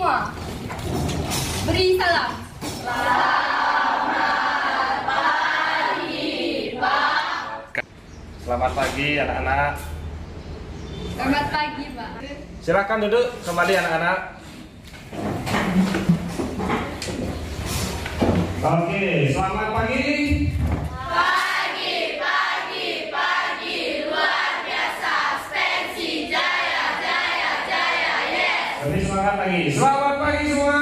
semua. Beri salam. Selamat pagi anak-anak. Selamat pagi, Pak. Silakan duduk kembali anak-anak. Oke, selamat pagi. Pagi, luar biasa, Spensi, jaya, jaya, jaya, yes. Lebih semangat lagi. Selamat pagi semua.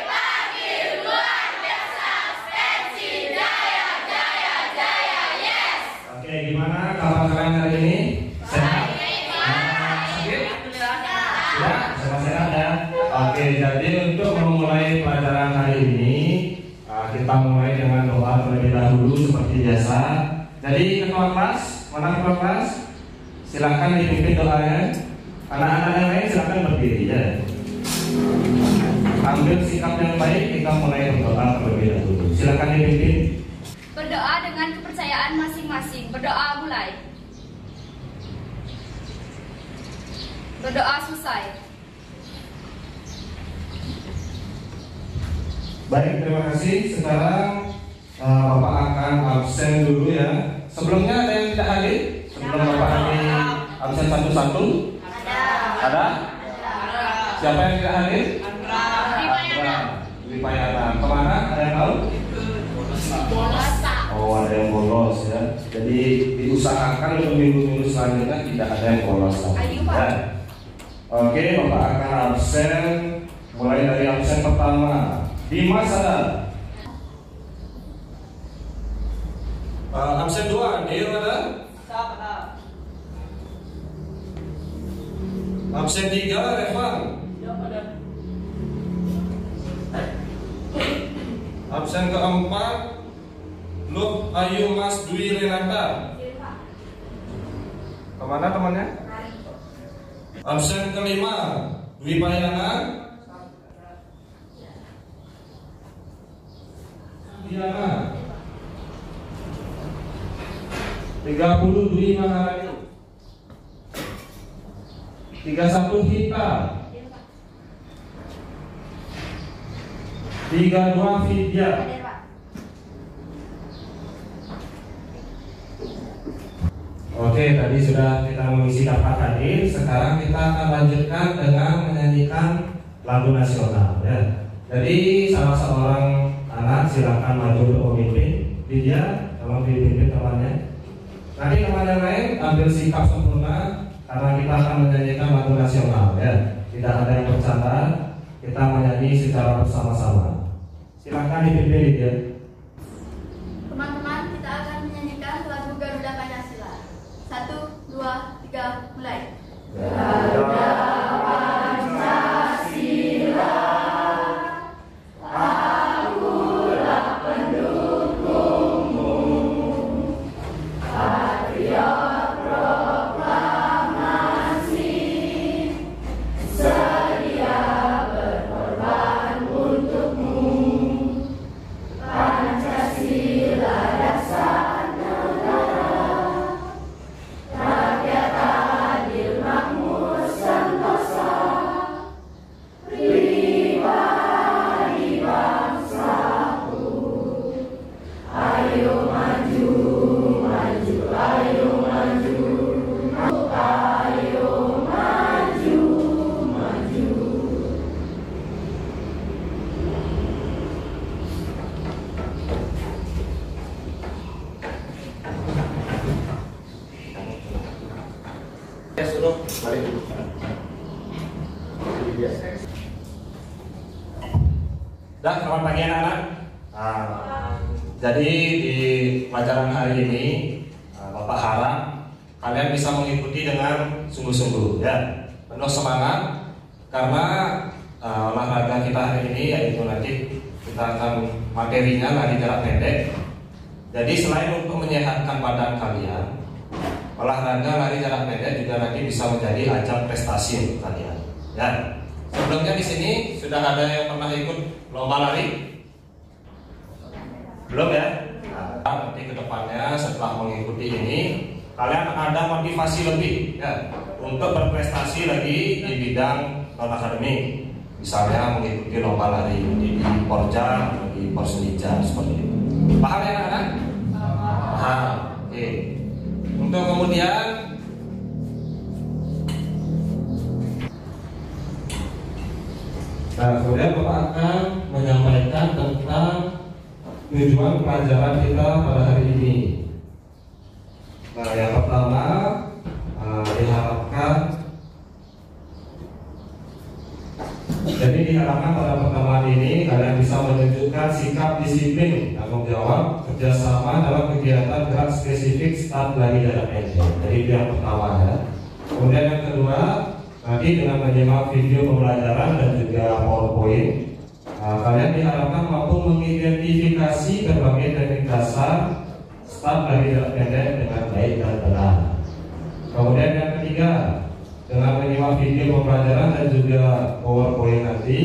Pagi, luar biasa, Spensi, jaya, jaya, jaya, yes. Oke, gimana kabar kalian hari ini? Sehat? Sakit? Ya, sehat ya. Oke, jadi untuk memulai pelajaran hari ini, kita mulai dengan doa terlebih dahulu seperti biasa. Jadi ketua kelas, mana ketua kelas? Silakan dipimpin doanya. Anak-anak yang lain silakan berdiri ya. Ambil sikap yang baik, kita mulai berdoa terlebih dahulu. Silakan dipimpin. Berdoa dengan kepercayaan masing-masing. Berdoa mulai. Berdoa selesai. Baik, terima kasih. Sekarang Bapak akan absen dulu ya. Sebelumnya ada yang tidak hadir? Sebelum Bapak hadir absen satu-satu? Ada? Siapa yang tidak hadir? Andra. Wipayana. Kemana? Ada yang tahu? Oh, ada yang bolos ya. Jadi diusahakan untuk minggu-minggu selanjutnya tidak ada yang bolos lagi. Ya. Oke, Bapak akan absen mulai dari absen pertama. Dimas ada? Absen 2, Dio ada? Absen 3, Revan? Absen keempat, Luh Ayu Mas Dwi Renata. Kemana temannya? Absen kelima, Dwi Payana. Diana 30 Dwi Maharani 31 Hita 32 Vidya. Oke, tadi sudah kita mengisi daftar hadir. Sekarang kita akan lanjutkan dengan menyanyikan lagu nasional ya. Jadi salah seorang anak silakan maju untuk memimpin. Dia tolong dipimpin temannya. Nanti teman yang lain ambil sikap sempurna karena kita akan menyanyikan lagu nasional ya. Tidak ada yang bercanda, kita menyanyi secara bersama-sama. Silakan dipimpin dia. Teman-teman, kita akan menyanyikan lagu Garuda Pancasila. 1, 2, 3, mulai. Garuda Dan selamat pagi anak-anak. Jadi di pelajaran hari ini Bapak harap kalian bisa mengikuti dengan sungguh-sungguh ya, penuh semangat karena olahraga kita hari ini yaitu nanti kita akan materinya lari jarak pendek. Jadi selain untuk menyehatkan badan kalian, olahraga lari jarak pendek juga nanti bisa menjadi ajang prestasi untuk kalian ya. Sebelumnya di sini sudah ada yang pernah ikut lomba lari? Belum ya? Nah, nanti kedepannya setelah mengikuti ini kalian ada motivasi lebih ya untuk berprestasi lagi di bidang non akademik, misalnya mengikuti lomba lari di Porja, di Porsenija seperti itu. Paham ya anak-anak? Paham. Oke. Untuk kemudian Bapak akan menyampaikan tentang tujuan pelajaran kita pada hari ini. Nah, yang pertama diharapkan pada pertemuan ini kalian bisa menunjukkan sikap disiplin, tanggung jawab, kerjasama dalam kegiatan gerak spesifik start lari jarak pendek. Jadi itu yang pertama ya. Kemudian yang kedua, nanti dengan menyimak video pembelajaran dan juga PowerPoint, kalian diharapkan mampu mengidentifikasi berbagai teknik dasar start lari jarak pendek dengan baik dan benar. Kemudian yang ketiga, dengan menyimak video pembelajaran dan juga PowerPoint nanti,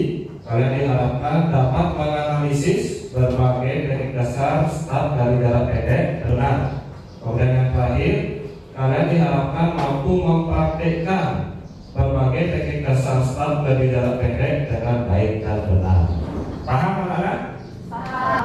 kalian diharapkan dapat menganalisis berbagai teknik dasar start dari jarak pendek benar. Kemudian yang terakhir, kalian diharapkan mampu mempraktikkan berbagai teknik dasar start dari jarak pendek dengan baik dan benar. Paham anak-anak? Paham.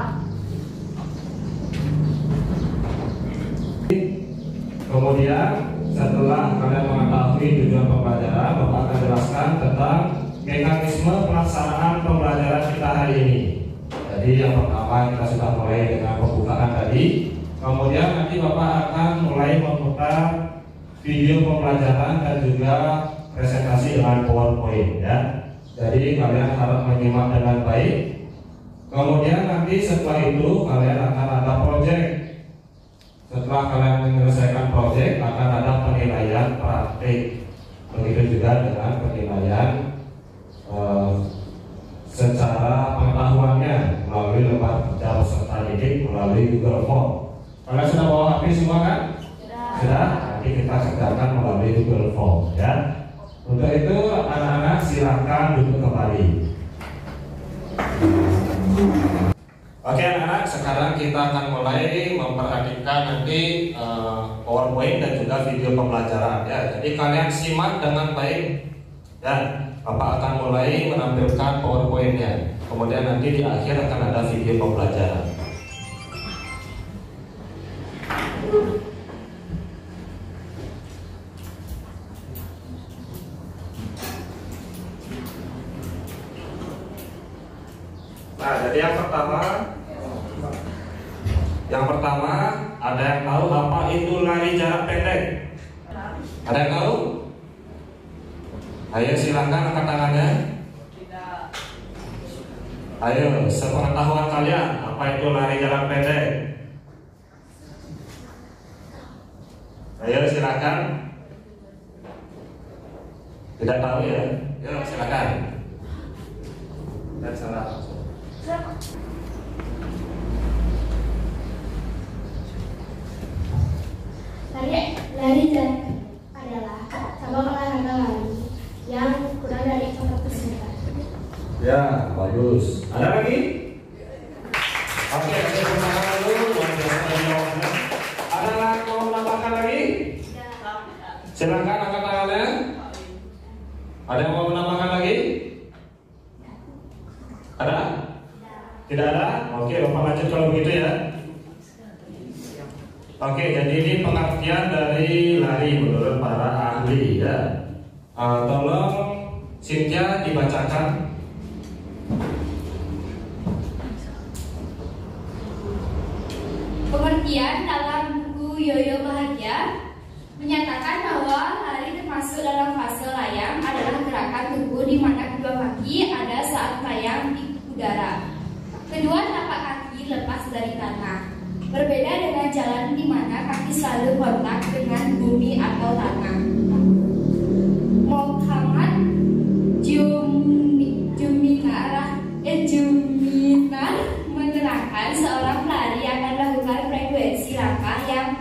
Kemudian setelah kalian mengetahui tujuan pembelajaran, Bapak akan jelaskan tentang mekanisme pelaksanaan pembelajaran kita hari ini. Jadi yang pertama kita sudah mulai dengan pembukaan tadi. Kemudian nanti Bapak akan mulai memutar video pembelajaran dan juga presentasi dengan PowerPoint ya. Jadi kalian harus menyimak dengan baik. Kemudian nanti setelah itu kalian akan ada project. Setelah kalian menyelesaikan proyek akan ada penilaian praktik. Begitu juga dengan penilaian secara pengetahuannya melalui lembar kerja peserta didik melalui Google Form. Kalian sudah bawa HP semua kan? Sudah. Nanti kita kerjakan melalui Google Form ya. Untuk itu anak-anak silakan duduk kembali. Oke anak-anak, sekarang kita akan mulai memperhatikan nanti PowerPoint dan juga video pembelajaran ya. Jadi kalian simak dengan baik ya. Bapak akan mulai menampilkan PowerPoint-nya. Kemudian nanti di akhir akan ada video pembelajaran. Nah, jadi yang pertama ada yang tahu apa itu lari jarak pendek? Ada yang tahu? Ayo silakan angkat tangannya. Ayo, sepengetahuan kalian apa itu lari jarak pendek? Ayo silakan. Tidak tahu ya? Yuk silakan. Dan salah. Lari adalah cabang olahraga lari yang kurang dari 100 meter. Ya, bagus. Ada lagi? Oke, saya menambahkan dulu. Ada yang mau menambahkan lagi? Silakan angkat tangannya. Ada yang mau menambahkan lagi? Ada? Tidak ada? Oke, Bapak lanjut kalau begitu ya. Oke, jadi ini pengertian dari lari menurut para ahli ya. Tolong Cynthia dibacakan. Pengertian dalam buku Yoyo Bahagia menyatakan bahwa lari termasuk dalam fase layang adalah gerakan tubuh di mana kedua kaki ada saat layang di udara. Kedua telapak kaki lepas dari tanah. Berbeda dengan jalan di mana kaki selalu kontak dengan bumi atau tanah. Muhammad Juminar menerangkan seorang pelari akan melakukan frekuensi langkah yang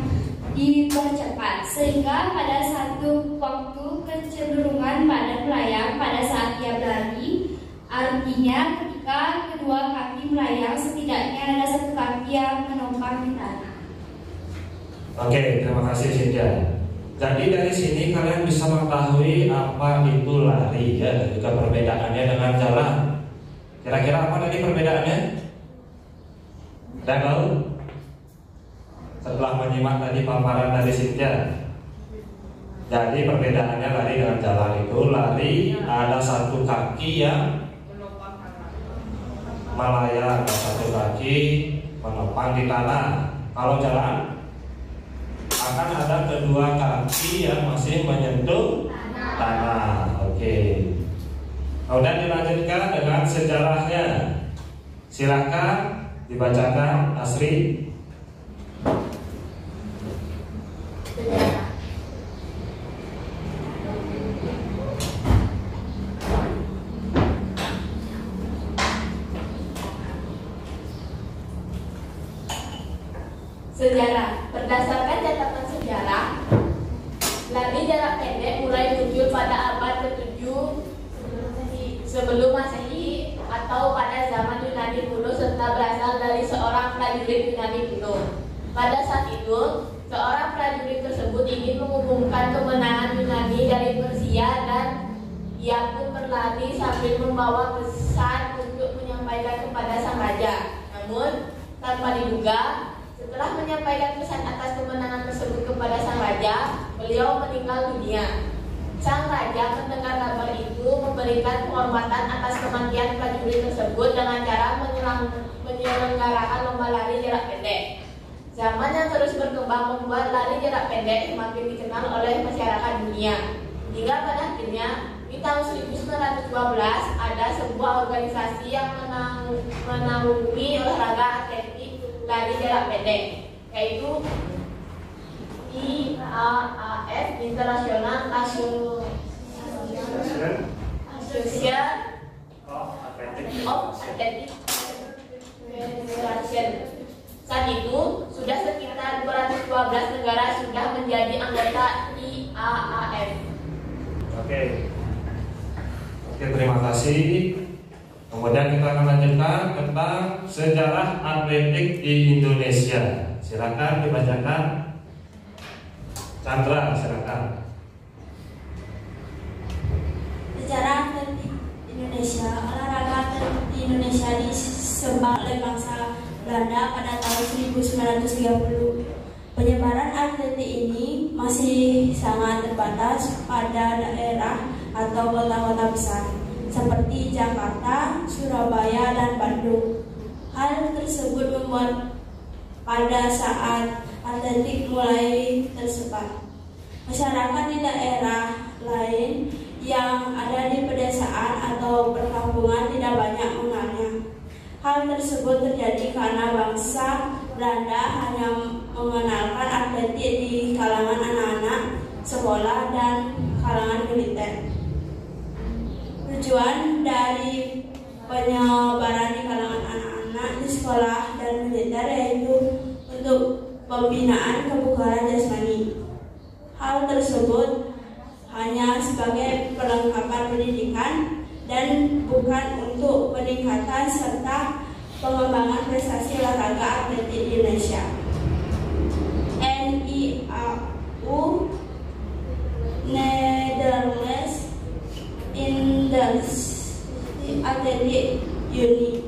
dipercepat sehingga pada satu waktu kecenderungan pada pelayang pada saat dia berlari. Artinya ketika kedua kaki melayang setidaknya ada satu kaki yang menopang di tanah. Oke, terima kasih Cynthia. Jadi dari sini kalian bisa mengetahui apa itu lari ya, dan juga perbedaannya dengan jalan. Kira-kira apa tadi perbedaannya? Ada tahu? Setelah menyimak tadi paparan dari Cynthia. Jadi perbedaannya lari dengan jalan itu, lari ada satu kaki yang melayang, ada satu kaki menopang di tanah. Kalau jalan akan ada kedua kaki yang masih menyentuh tanah. Oke. Kemudian dilanjutkan dengan sejarahnya. Silakan dibacakan, Asri. Sejarah. Berdasarkan catatan sejarah, lari jarak pendek mulai muncul pada abad ke-7 sebelum Masehi atau pada zaman Yunani kuno serta berasal dari seorang prajurit Yunani kuno. Pada saat itu, seorang prajurit tersebut ingin mengumumkan kemenangan Yunani dari Persia dan ia pun berlari sambil membawa pesan untuk menyampaikan kepada sang raja. Namun, tanpa diduga, setelah menyampaikan pesan atas kemenangan tersebut kepada sang raja, beliau meninggal dunia. Sang raja mendengar kabar itu memberikan penghormatan atas kematian prajurit tersebut dengan cara menyelenggarakan lomba lari jarak pendek. Zaman yang terus berkembang membuat lari jarak pendek semakin dikenal oleh masyarakat dunia. Hingga pada akhirnya di tahun 1912 ada sebuah organisasi yang menaungi olahraga atletik lari jarak pendek, yaitu IAAF International Association of Athletic Federation. Saat itu sudah sekitar 212 negara sudah menjadi anggota IAAF. Oke, terima kasih. Kemudian kita akan lanjutkan tentang sejarah atletik di Indonesia. Silakan dibacakan. Chandra, silakan. Sejarah atletik Indonesia. Olahraga atletik di Indonesia disembah oleh bangsa Belanda pada tahun 1930. Penyebaran atletik ini masih sangat terbatas pada daerah atau kota-kota besar seperti Jakarta, Surabaya, dan Bandung. Hal tersebut membuat pada saat atletik mulai tersebar, masyarakat di daerah lain yang ada di pedesaan atau perkampungan tidak banyak mengenalnya. Hal tersebut terjadi karena bangsa Belanda hanya mengenalkan atletik di kalangan anak-anak sekolah dan kalangan militer. Tujuan dari penyebaran di kalangan anak-anak di sekolah dan militer yaitu untuk pembinaan kebugaran jasmani. Hal tersebut hanya sebagai perlengkapan pendidikan dan bukan untuk peningkatan serta pengembangan prestasi olahraga atletik di Indonesia. NIAU Netherlands Industrie Athletic Unie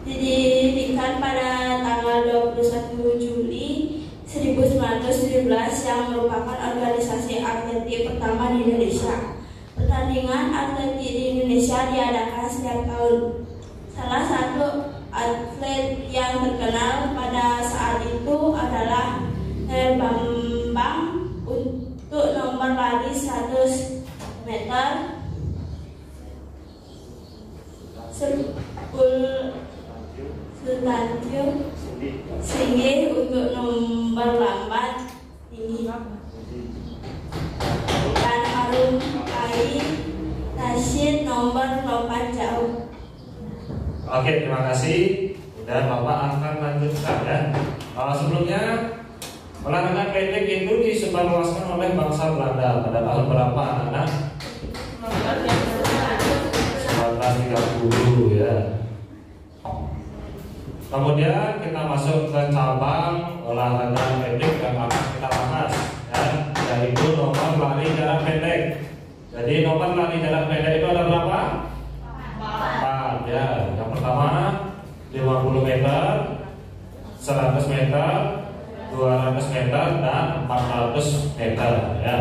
didirikan pada tanggal 21 Juli 1917 yang merupakan organisasi atletik pertama di Indonesia. Pertandingan atletik di Indonesia diadakan setiap tahun. Salah satu atlet yang terkenal pada saat itu adalah Bambang untuk nomor lari 100 meter. Sultantio Singgih untuk nomor lambat tinggi, dan Harum Kai Rashid nomor lompat jauh. Oke, terima kasih. Dan Bapak akan lanjutkan ya. Sebelumnya olahraga atletik itu disebarluaskan oleh bangsa Belanda pada tahun berapa, anak-anak? 1930 ya. Kemudian kita masuk ke cabang olahraga atletik yang akan kita bahas ya. yaitu nomor lari jarak pendek. Jadi nomor lari jarak pendek itu ada berapa? 4 ya. Yang pertama 50 meter, 100 meter, 200 meter, dan 400 meter ya.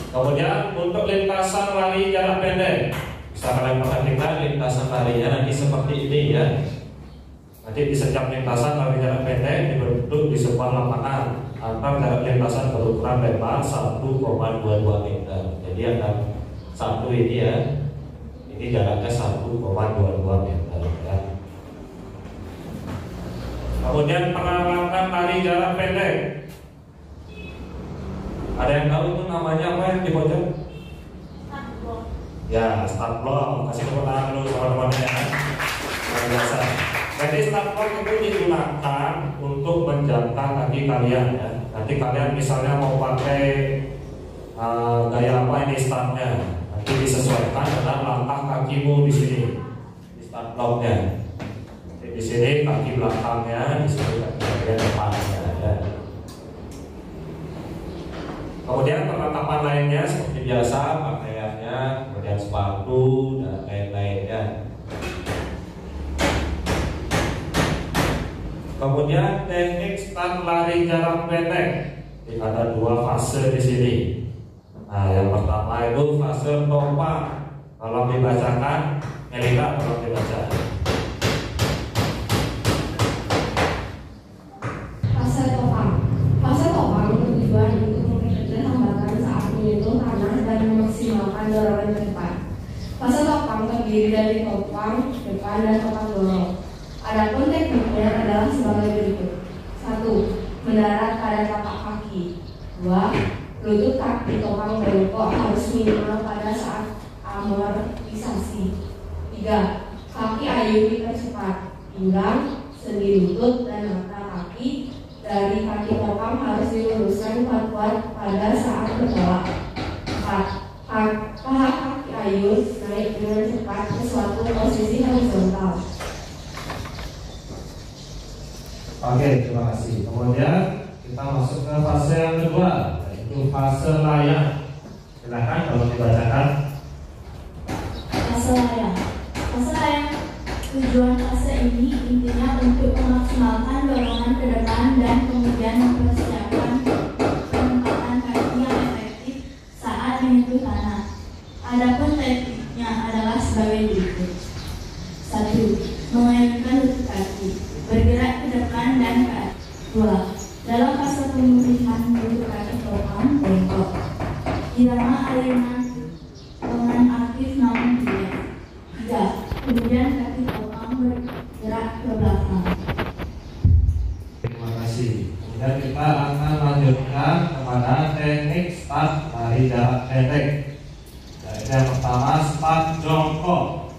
Kemudian untuk lintasan lari jarak pendek, bisa kalian perhatikan lintasan larinya nanti seperti ini ya. Nanti di setiap lintasan lari jarak pendek dibentuk di sebuah lapangan antar jarak lintasan berukuran lebar 1,22 meter. Jadi ada satu ini ya, ini jaraknya 1,22 meter ya. Kemudian peralatan lari jarak pendek, ada yang tahu itu namanya apa yang di pojok? Ya, start block. Kasih tepuk tangan dulu teman-teman ya. Luar biasa. Jadi start block itu digunakan untuk menjaga kaki kalian ya. Nanti kalian misalnya mau pakai gaya apa ini startnya, nanti disesuaikan dengan langkah kakimu di sini di start blocknya. Di sini kaki belakangnya, di sini kaki bagian depannya ya. Kemudian perlengkapan lainnya seperti biasa, pakaiannya, kemudian sepatu dan lain-lainnya. Kemudian teknik start lari jarak pendek, ada 2 fase di sini. Nah, yang pertama itu fase topang. Kalau dibacakan, Elika kalau dibaca. Fase topang. Fase topang bertujuan untuk memperkecil hambatan saat menyentuh tanah dan memaksimalkan dorongan ke depan. Fase topang terdiri dari topang depan dan topang dorong. Adapun tekniknya adalah sebagai berikut: 1. Mendarat pada tapak kaki. 2. Lutut kaki topang bengkok harus minimal pada saat amortisasi. 3. Kaki ayun dipercepat. Pinggang, sendi lutut, dan mata kaki dari kaki topang harus diluruskan kuat-kuat pada saat bertolak. 4. Paha kaki ayun naik dengan cepat ke suatu posisi horizontal. Oke, terima kasih. Kemudian kita masuk ke fase yang kedua, yaitu fase layang. Silakan kalau dibacakan. Fase layang. Fase layang, tujuan fase ini intinya untuk memaksimalkan dorongan ke depan dan kemudian mempersiapkan penempatan kaki yang efektif saat menyentuh tanah. Adapun tekniknya adalah sebagai berikut: 1. Mengayunkan lutut kaki, bergerak ke depan dan ke atas. 2. Dalam fase pemulihan lutut kaki topang bengkok, irama ayunan dengan aktif namun tidak. 3. Kemudian kaki topang bergerak ke belakang. Terima kasih. Kemudian kita akan lanjutkan kepada teknik start lari jarak pendek. Yaitu yang pertama start jongkok.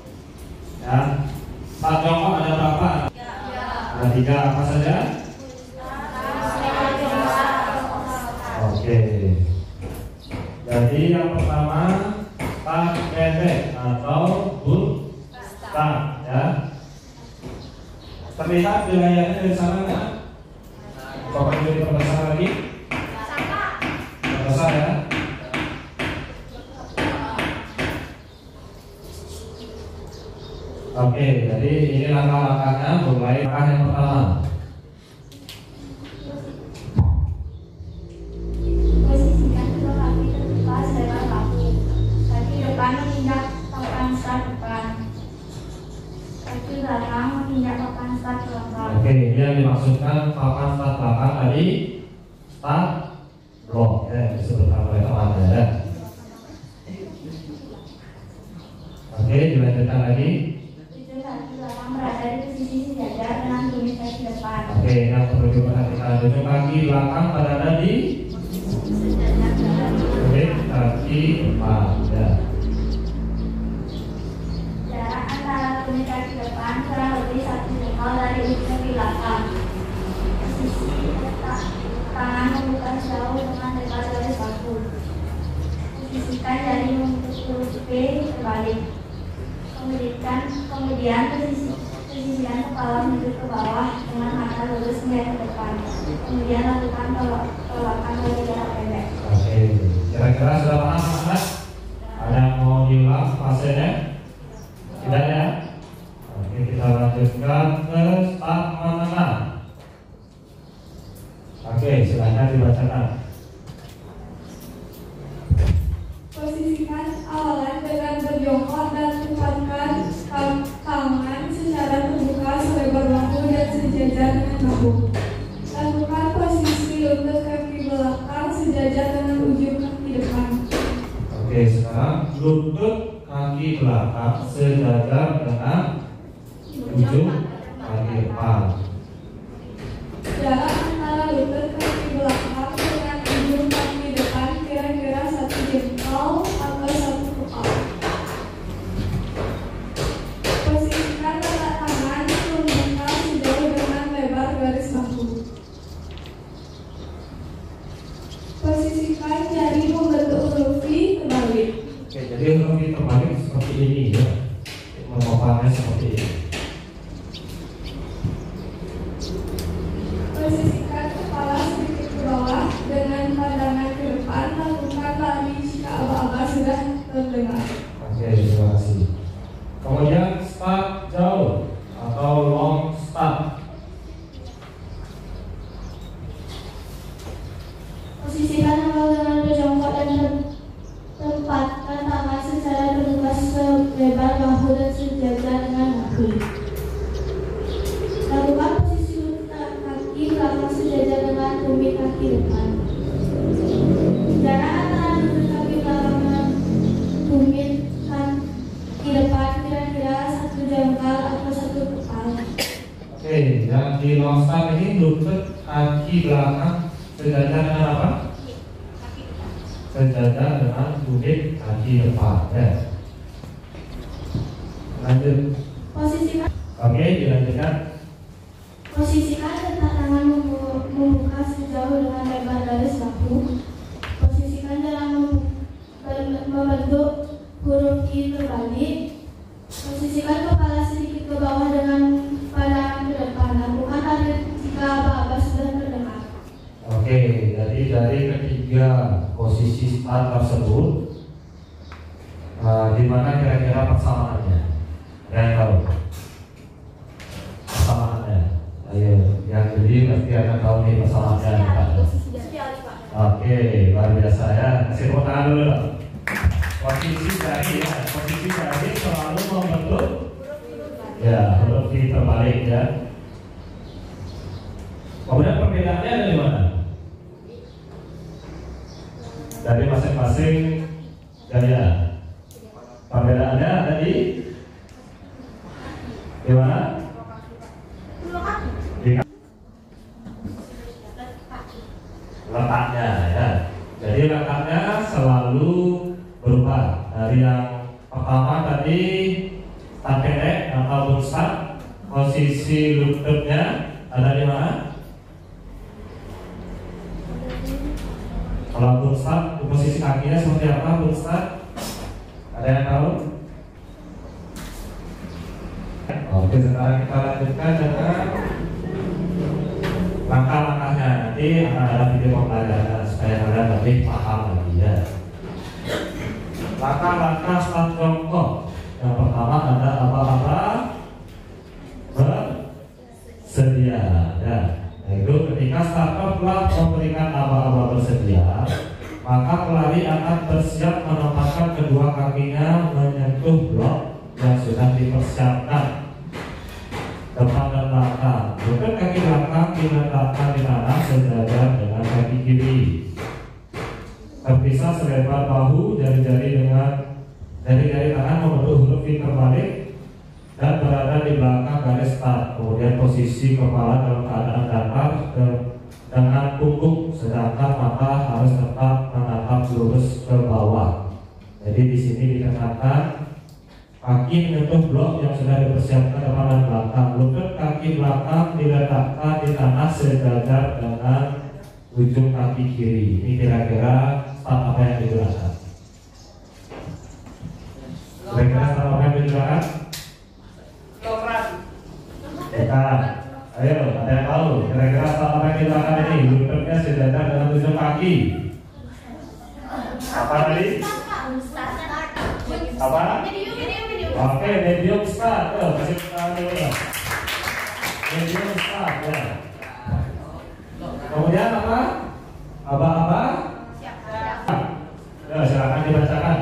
Ya, start jongkok ada berapa? Ada 3, apa saja? Oke. Jadi yang pertama start pendek atau boot start ya. Terlihat di layarnya dari sana nggak? Coba dulu diperbesar lagi. Perbesar ya. Oke, jadi ini langkah-langkahnya. Mulai langkah yang pertama. Posisikan kedua kaki terbuka selebar bahu. Kaki depan menginjak papan start depan. Kaki belakang menginjak papan start belakang. Oke, ini yang dimaksudkan papan start belakang tadi start block ya, disebutkan oleh teman ya. Oke, dilanjutkan lagi. Kaki belakang berada di posisi sejajar dengan tumit kaki depan. Oke, yang perlu diperhatikan ujung kaki belakang berada di tumit kaki depan ya. Jarak antara tumit kaki depan kurang lebih 1 jengkal dari ujung kaki belakang. Posisi letak tangan membuka jauh dengan dekat garis bahu. Posisikan jari membentuk huruf P terbalik. Kemudian posisikan kepala menuju ke bawah dengan mata lurus melihat ke depan. Kemudian lakukan tolakan dari jarak pendek. Kira-kira sudah paham anak? Ada yang mau diulang fasenya? Tidak ya? Oke, kita lanjutkan ke staf menengah. Oke, silakan dibacakan. Posisikan awalan dengan berjongkok dan tempatkan tangan secara terbuka selebar bahu dan sejajar dengan bahu. Lakukan posisi lutut kaki belakang sejajar dengan ujung kaki depan. Oke, sekarang lutut kaki belakang sejajar dengan ujung kaki depan. Jarak antara lutut kaki belakang dengan ujung kaki depan kira-kira 1 jengkal atau 1 kepala. Posisikan letak tangan terbuka sejauh dengan lebar garis bahu. Posisikan jari membentuk huruf V terbalik. Oke, jadi huruf V terbalik seperti ini ya. Memaparnya seperti ini. Posisikan kepala sedikit ke bawah dengan pandangan ke depan. Lakukan lari jika aba-aba sudah terdengar. Oke, terima kasih. Kemudian start jauh atau long start. Posisikan awal dengan berjongkok dan tempatkan tangan secara terbuka selebar bahu dan sejajar dengan bahu. Lakukan posisi lutut kaki belakang sejajar dengan tumit kaki depan. Jarak antara lutut kaki belakang dengan tumit kaki depan kira-kira 1 jengkal atau 1 kepala. Oke, yang di long start ini lutut kaki belakang sejajar dengan apa? Sejajar dengan tumit kaki depan ya. Lanjut. Posisikan Oke, dilanjutkan. Posisikan letak tangan membuka sejauh dengan lebar garis bahu. Posisikan jalan membentuk huruf I terbalik. Posisikan kepala sedikit ke bawah dengan pandangan ke depan. Lakukan lari jika aba-aba sudah terdengar. Oke, jadi dari ketiga posisi start tersebut, di mana kira-kira persamaannya? Yang tahu persamaannya? Ayo, yang jadi pasti akan tahu nih persamaannya. Oke, luar biasa ya. Kasih tepuk tangan dulu. Posisi jari ya, posisi jari selalu membentuk ya huruf I terbalik ya. Kemudian perbedaannya ada di mana? Dari masing-masing gaya. Perbedaannya ada di mana? Di letaknya ya. Jadi letaknya selalu berubah. Dari yang pertama tadi start pendek ataupun start, posisi lututnya ada di mana? Kalau burstart, posisi kakinya seperti apa burstart? Ada yang tahu? Oke, sekarang kita lanjutkan dengan langkah-langkahnya. Nanti akan ada video pembelajaran supaya kalian lebih paham lagi ya. Langkah-langkah start jongkok. Yang pertama ada aba-aba bersedia ya. Yaitu ketika starter telah memberikan aba-aba bersedia, maka pelari akan bersiap menempatkan kedua kakinya menyentuh blok yang sudah dipersiapkan depan dan belakang. Lutut kaki belakang diletakkan di tanah sejajar dengan kaki kiri, terpisah selebar bahu, jari-jari tangan membentuk huruf V terbalik dan berada di belakang garis start. Kemudian posisi kepala dalam keadaan datar dengan punggung, sedangkan mata harus tetap menatap lurus ke bawah. Jadi di sini dikatakan kaki menyentuh blok yang sudah dipersiapkan depan dan belakang. Lutut kaki belakang diletakkan di tanah sejajar dengan ujung kaki kiri. Ini kira-kira start apa yang digunakan? Kira-kira start apa yang digunakan? Bukan. Ayo, ada yang tahu? Kira-kira start apa yang digunakan ini? Lututnya sejajar dengan ujung kaki. Apa tadi? Apa? Oke, medium start. Kasih dulu ya. Medium start ya. Kemudian apa? Aba-aba? Ya, silakan dibacakan.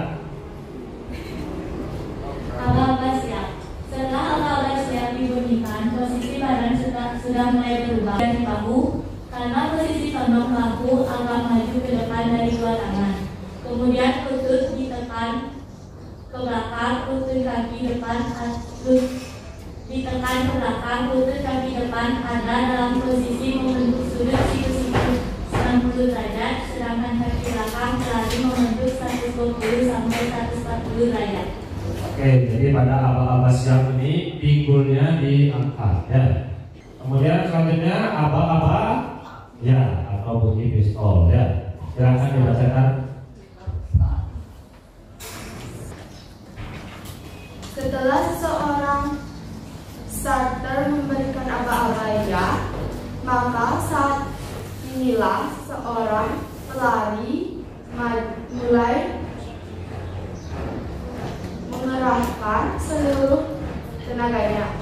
Aba-aba siap. Setelah aba-aba siap dibunyikan, posisi badan sudah mulai berubah dari bahu, karena posisi condong bahu agak maju ke depan dari dua tangan. Kemudian lutut ditekan ke belakang, lutut kaki depan, ditekan ke belakang, lutut kaki depan ada dalam posisi membentuk sudut siku-siku 90 derajat, sedangkan kaki belakang selalu membentuk 120 sampai 140 derajat. Oke, jadi pada aba-aba siap ini pinggulnya diangkat ya. Kemudian selanjutnya aba-aba ya atau bunyi pistol ya. Silakan dibacakan. Setelah seseorang starter memberikan aba-aba ya, maka saat inilah seorang pelari mulai mengerahkan seluruh tenaganya.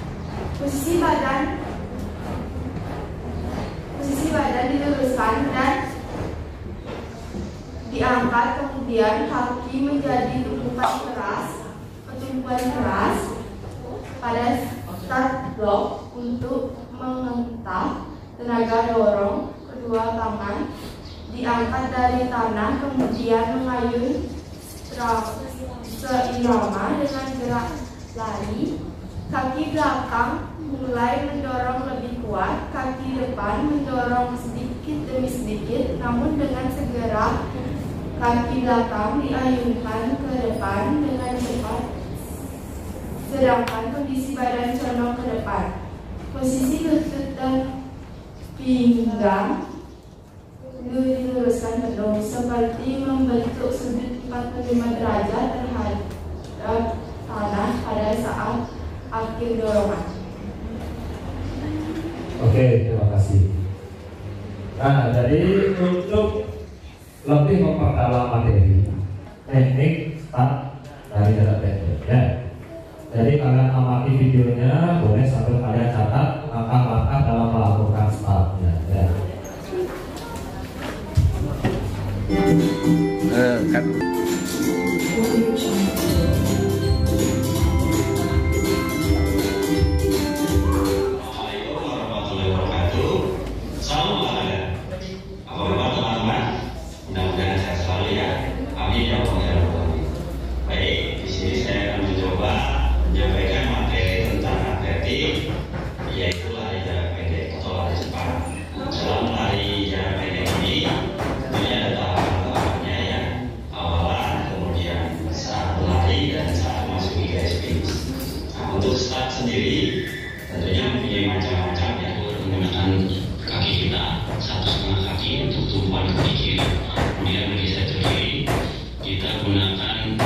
Posisi badan diluruskan dan diangkat, kemudian kaki menjadi tumpuan keras pada start block untuk mengentak tenaga dorong. Kedua tangan diangkat dari tanah, kemudian mengayun seirama dengan gerak lari. Kaki belakang mulai mendorong lebih kuat, kaki depan mendorong sedikit demi sedikit, namun dengan segera kaki belakang diayunkan ke depan dengan cepat, sedangkan kondisi badan condong ke depan. Posisi lutut dan pinggang diluruskan penuh, seperti membentuk sudut 45 derajat terhadap tanah pada saat akhir dorongan. Oke, terima kasih. Nah, jadi untuk lebih memperdalam materi teknik start dari jarak pendek ya. Jadi kalian amati videonya, boleh sambil kalian catat langkah-langkah dalam melakukan startnya ya. Kan. Untuk start sendiri tentunya mempunyai macam-macam, yaitu menggunakan kaki kita 1,5 kaki untuk tumpuan kaki kiri, kemudian bagi saya ke kiri kita gunakan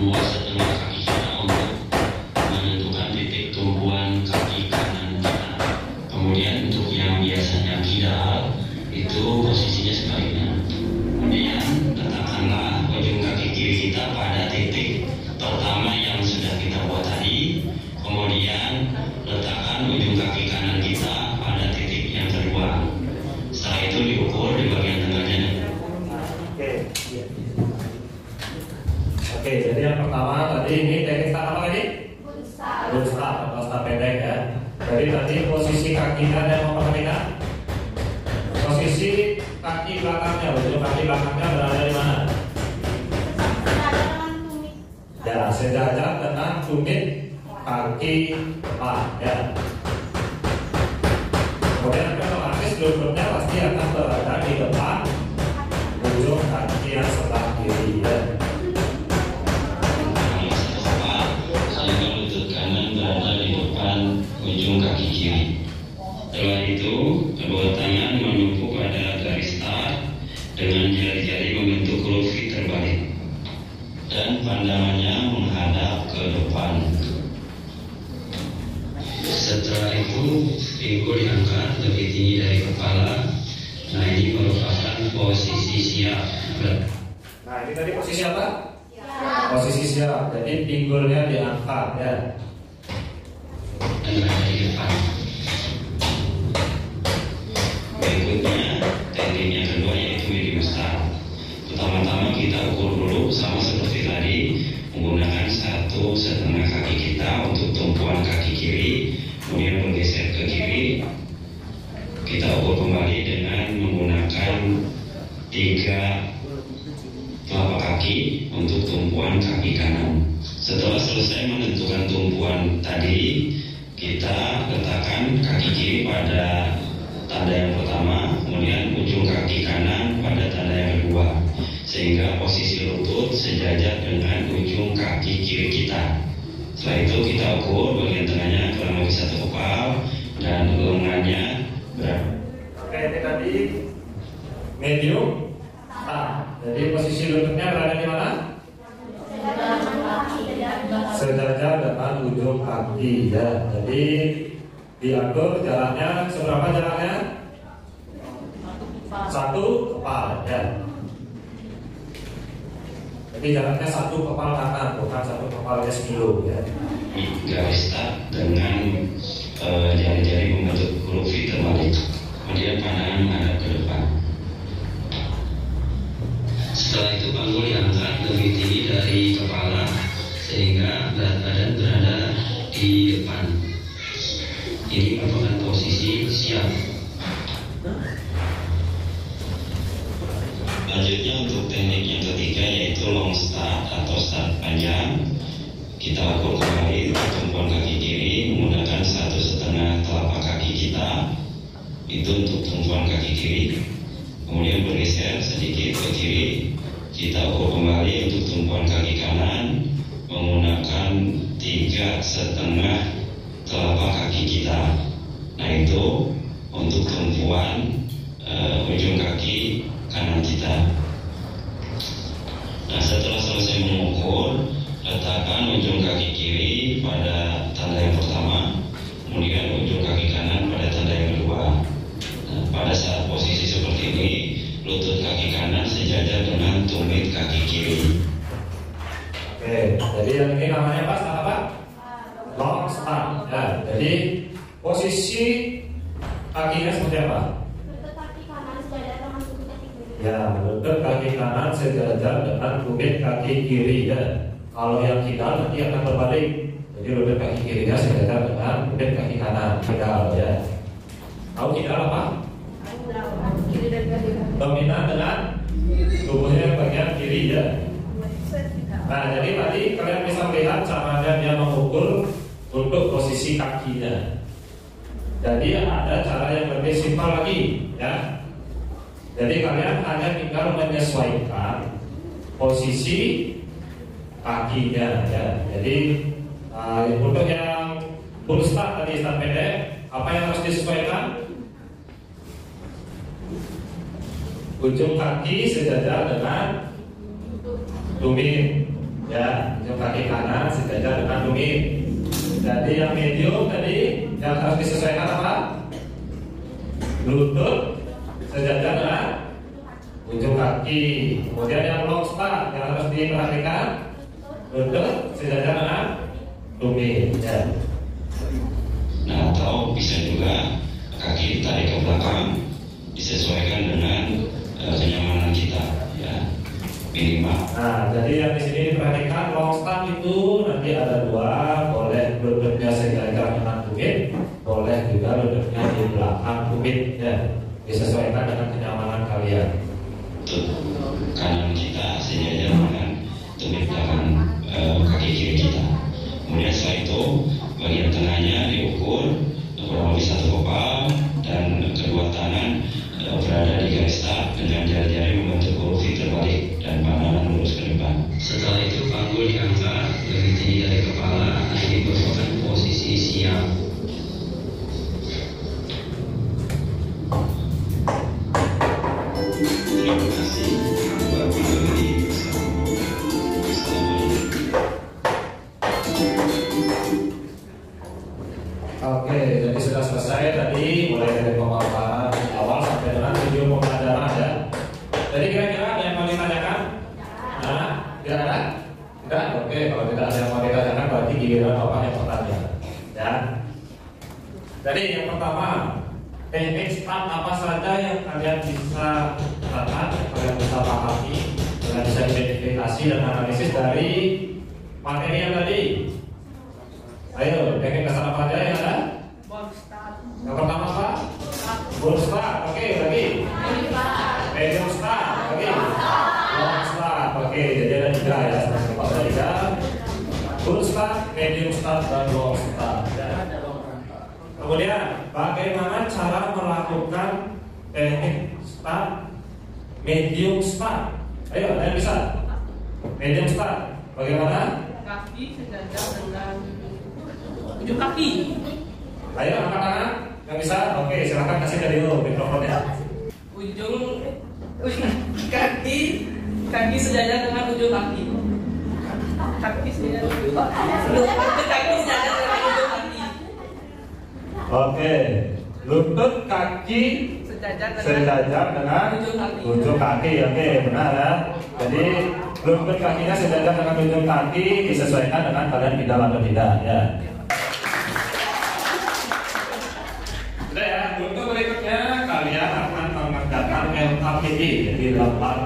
2,5 kaki kita untuk menentukan titik tumpuan kaki kanan kita. Kemudian untuk yang biasanya kidal itu posisinya sebaliknya. Kemudian letakkanlah ujung kaki kiri kita pada titik pertama yang sudah kita buat tadi. Kemudian letakkan ujung kaki kanan kita pada titik yang kedua. Setelah itu diukur di bagian tengahnya. Oke, jadi yang pertama tadi ini teknik start apa tadi? Good start atau start pendek ya. Jadi tadi posisi kaki kanan mau perhatikan. Posisi kaki belakangnya, ujung kaki belakangnya berada di mana? Ya, sejajar dengan tumit kaki depan ya. Kemudian otomatis lututnya pasti akan berada di depan ujung kaki yang sebelah kiri ya. Sedangkan lutut kanan berada di depan ujung kaki kiri. Setelah itu kedua tangan menumpuk pada garis start dengan jari-jari membentuk huruf V terbalik dan pandangannya menghadap ke depan. Setelah itu pinggul diangkat lebih tinggi dari kepala. Nah, ini merupakan posisi siap. Nah, ini tadi posisi apa? Posisi siap. Jadi pinggulnya diangkat ya. Berikutnya teknik yang kedua yaitu medium start. Pertama-tama kita ukur dulu sama seperti tadi, menggunakan 1,5 kaki kita untuk tumpuan kaki kiri, kemudian bergeser ke kiri. Kita ukur kembali dengan menggunakan 3 telapak kaki untuk tumpuan kaki kanan. Setelah selesai menentukan tumpuan tadi, kita letakkan kaki kiri pada tanda yang pertama, kemudian ujung kaki kanan pada tanda yang kedua, sehingga posisi lutut sejajar dengan ujung kaki kiri kita. Setelah itu kita ukur bagian tengahnya kurang lebih 1 kepal dan lengannya berapa. Oke, ini tadi medium. Jadi posisi lututnya berada di mana? Sejajar dengan ujung kaki ya. Jadi diatur jaraknya seberapa jaraknya? 1 kepal ya. Jadi jaraknya 1 kepal kanan, bukan 1 kepal S-kilo ya. Garis start dengan jari-jari membentuk huruf V terbalik. Kemudian pandangan menghadap ke depan. Setelah itu panggul diangkat lebih tinggi dari kepala sehingga berat badan berada di depan. Ini merupakan posisi siap. Lanjutnya untuk teknik yang ketiga yaitu long start atau start panjang. Kita ukur kembali tumpuan kaki kiri menggunakan 1,5 telapak kaki kita. Itu untuk tumpuan kaki kiri. Kemudian bergeser sedikit ke kiri. Kita ukur kembali untuk tumpuan kaki kanan menggunakan 3,5 telapak kaki kita. Nah itu untuk tumpuan ujung kaki kanan kita. Nah setelah selesai mengukur, letakkan ujung kaki kiri pada tanda yang pertama, kemudian ujung kaki kanan pada tanda yang kedua. Nah, pada saat posisi seperti ini, lutut kaki kanan sejajar dengan tumit kaki kiri. Oke, jadi yang ini namanya apa? Start apa? Long start. Ya, jadi posisi kakinya seperti apa? Lutut kaki kanan sejajar dengan tumit kaki kiri. Ya, lutut kaki kanan sejajar dengan tumit kaki kiri ya. Kalau yang kidal nanti akan berbalik. Jadi lutut kaki kirinya sejajar dengan tumit kaki kanan. Kidal ya. Tahu kidal apa? Kiri dan kanan. Dominan dengan tubuhnya bagian kiri ya. Nah, jadi tadi kalian bisa melihat caranya dia mengukur untuk posisi kakinya. Jadi ada cara yang lebih simpel lagi ya. Jadi kalian hanya tinggal menyesuaikan posisi kakinya ya. Jadi untuk yang full start tadi start pendek, apa yang harus disesuaikan? Ujung kaki sejajar dengan tumit ya, ujung kaki kanan sejajar dengan tumit. Jadi yang medium tadi yang harus disesuaikan apa? Lutut sejajar dengan ujung kaki. Kemudian yang long start yang harus diperhatikan, lutut sejajar dengan tumit ya. Nah atau bisa juga kaki ditarik ke belakang, disesuaikan dengan kenyamanan kita ya, minimal. Nah, jadi yang di sini diperhatikan long start itu nanti ada 2, boleh lututnya sejajar dengan tumit, boleh juga lututnya di belakang tumit ya, disesuaikan dengan kenyamanan kalian. Lutut kanan kita sejajar dengan tumit belakang kaki kiri kita. Kemudian setelah itu bagian tengahnya diukur kurang lebih 1 kepal dan kedua tangan berada di garis start dengan jari-jari membentuk huruf V terbalik dan pandangan lurus ke depan. Setelah itu panggul diangkat lebih tinggi dari kepala. Ini merupakan posisi siap. Terima kasih. Bapak Doni bersama. Assalamualaikum. Oke. Jadi yang pertama, teknik start apa saja yang kalian bisa katakan, kalian bisa pahami, kalian bisa identifikasi dan analisis dari materi yang tadi. Ayo, teknik dasar apa aja yang ada? Yang pertama apa? Full start, oke, lagi. Medium start, oke. Long start, oke. Jadi ada 3 ya, ada 3. Full start, medium start, dan long start. Kemudian, bagaimana cara melakukan teknik start, medium start? Ayo, kalian bisa? Medium start, bagaimana? Kaki sejajar dengan ujung kaki. Ayo, angkat tangan. Yang bisa? Oke, silakan kasih dari mikrofonnya. Ujung kaki sejajar dengan ujung kaki. Kaki sejajar dengan ujung kaki. Oke, lutut kaki sejajar dengan ujung kaki. Oke, benar ya. Jadi lutut kakinya sejajar dengan ujung kaki disesuaikan dengan kalian tidak atau tidak ya. Sudah ya. Untuk berikutnya kalian akan mengerjakan LKPD. Jadi lembar.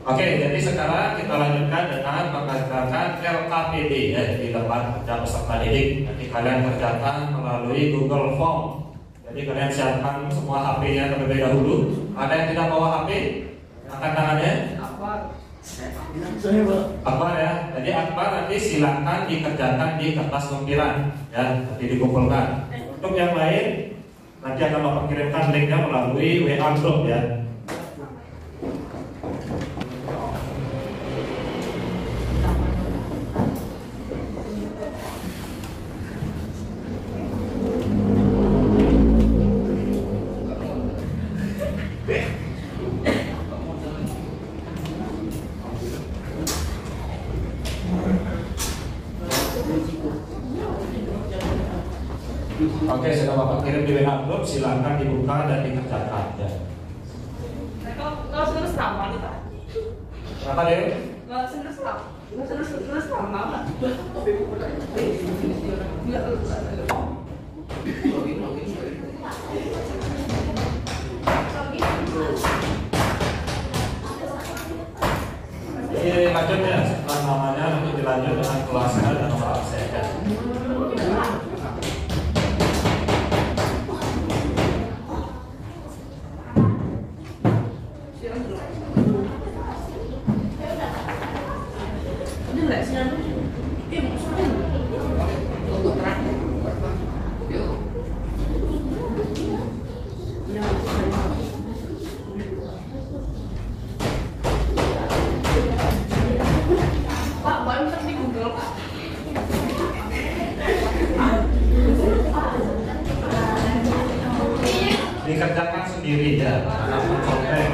Oke, jadi sekarang kita lanjutkan dengan mengerjakan LKPD ya. Jadi lembar kerja peserta didik. Nanti kalian kerjakan melalui Google Form. Jadi kalian siapkan semua HP-nya terlebih dahulu. Ada yang tidak bawa HP? Angkat tangannya. Akbar ya. Jadi akbar nanti silakan dikerjakan di kertas lempiran ya. Nanti dikumpulkan. Untuk yang lain nanti akan Bapak kirimkan linknya melalui WA group ya. Oke, sudah Bapak kirim di WA group, silakan dibuka dan dikerjakan ya. Kalau sudah sama nih Pak. Kenapa deh? Kalau sudah sama. Ini lanjut ya, setelah namanya nanti dilanjut dengan kelasnya dan nomor absen ya. Dikerjakan sendiri ya, karena mencontek.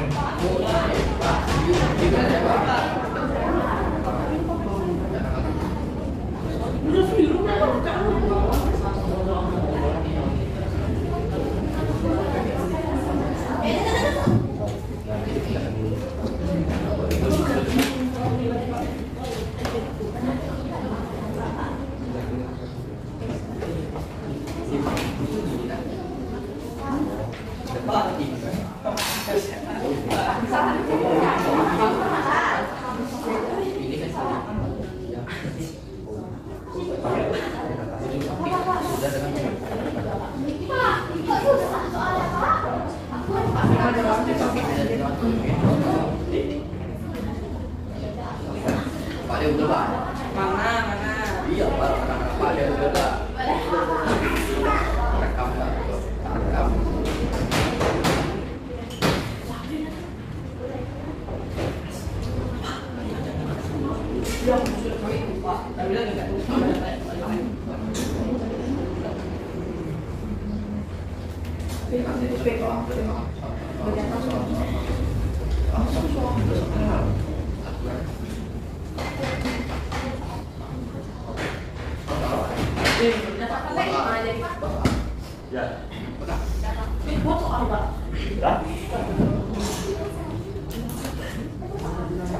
Ya.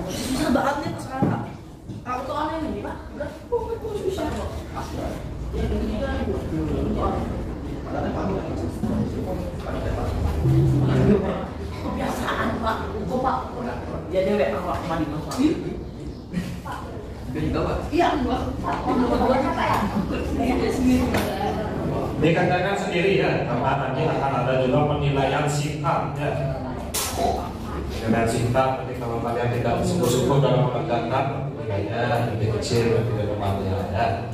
Susah banget nih sekarang Pak. Aku tuh aneh nih Pak. Udah, susah kok. Dikatakan sendiri ya, karena nanti akan ada juga penilaian singkat ya. Penilaian singkat, nanti kalau kalian tidak sungguh-sungguh dalam mengerjakan, nilainya lebih kecil, lebih lemahnya ya.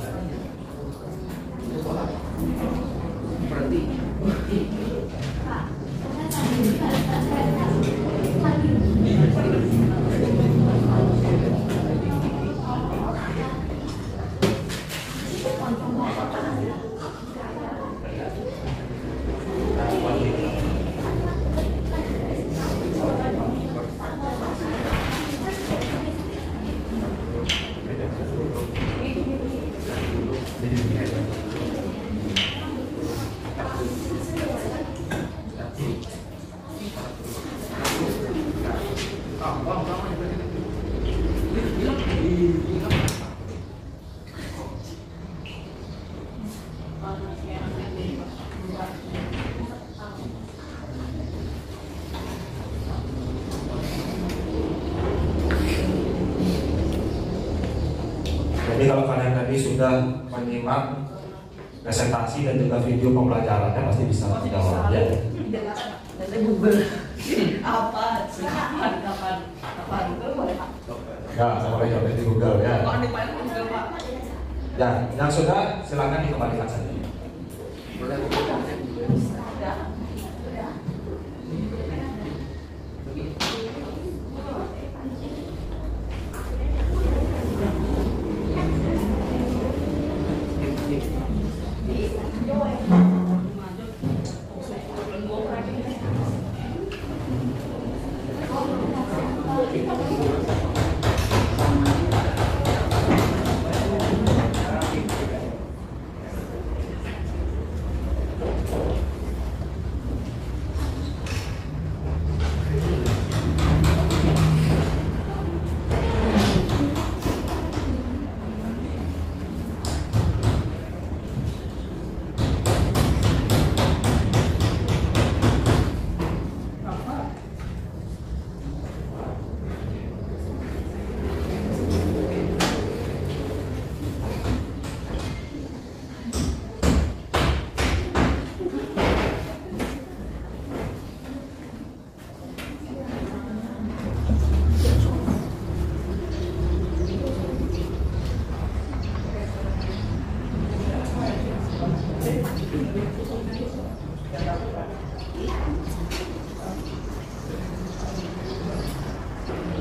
Jadi kalau kalian tadi sudah menyimak presentasi dan juga video pembelajarannya pasti bisa jawab ya. Google apa? Kapan itu boleh Pak? Ya, saya boleh jawab di Google ya. Kok di Google Pak? Ya, yang sudah silakan dikembalikan saja.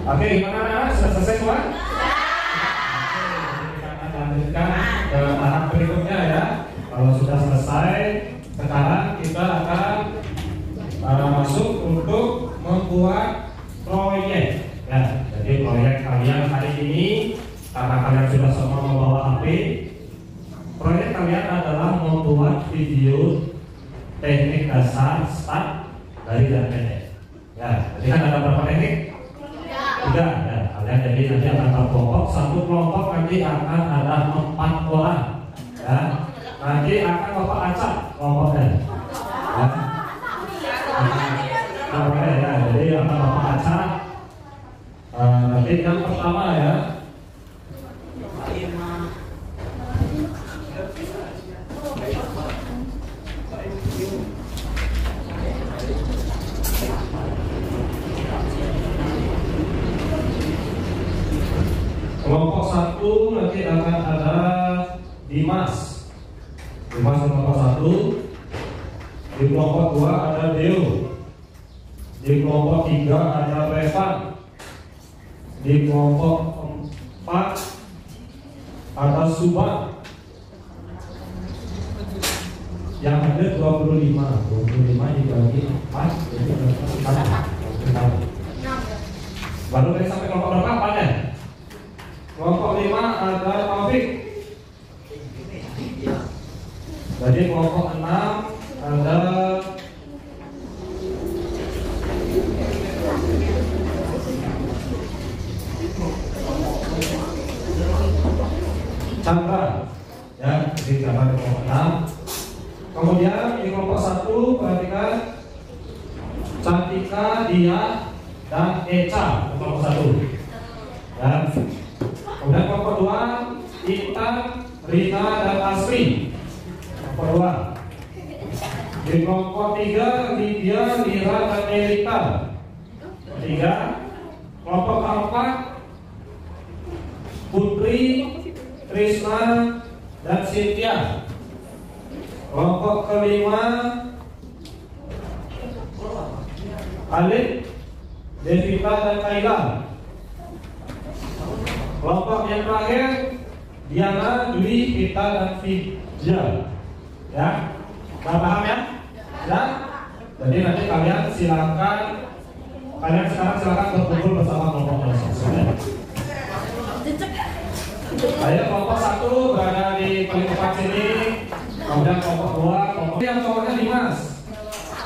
Oke, gimana anak-anak? Sudah selesai semua? Kita akan lanjutkan ke tahap berikutnya ya. Kalau sudah selesai, sekarang kita akan masuk untuk membuat proyek ya. Jadi proyek kalian hari ini, karena kalian sudah semua membawa HP, proyek kalian adalah membuat video teknik dasar start dari dan pendek ya. Jadi kan ada berapa teknik? Tidak, ya. Kalian jadi nanti akan berkelompok. Satu kelompok nanti akan ada 4 orang ya. Nanti akan Bapak acak kelompoknya ya. Ya, jadi akan Bapak acak. Nanti yang pertama ya, kelompok 1 nanti akan ada Dimas kelompok 1. Di kelompok 2 ada Deo. Di kelompok 3 ada Revan. Di kelompok 4 ada Subang. Yang ada 25 dibagi 4 jadi 4. Baru tadi sampai kelompok berapa apa ya? Kelompok 5 ada Taufik. Jadi kelompok 6 ada Chandra ya, jadi Chandra di kelompok 6. Kemudian di kelompok 1 perhatikan Cantika, Dia, dan Eca kelompok 1. Ya. Kemudian kelompok 2 Intan, Rina, dan Asri. Kelompok 2. Di kelompok 3 Lydia, Mira, dan Erika. 3. Kelompok 4 Putri, Krisna, dan Cynthia. Kelompok kelima Alif, Devita, dan Kaila. Kelompok yang terakhir Diana, Dwi, Vita, dan Fija. Ya, paham ya? Ya. Jadi nanti kalian silakan, sekarang silakan berkumpul bersama kelompok tersebut. Ayo kelompok 1 berada di paling depan sini. Kemudian kelompok 2, kelompok yang cowoknya Dimas.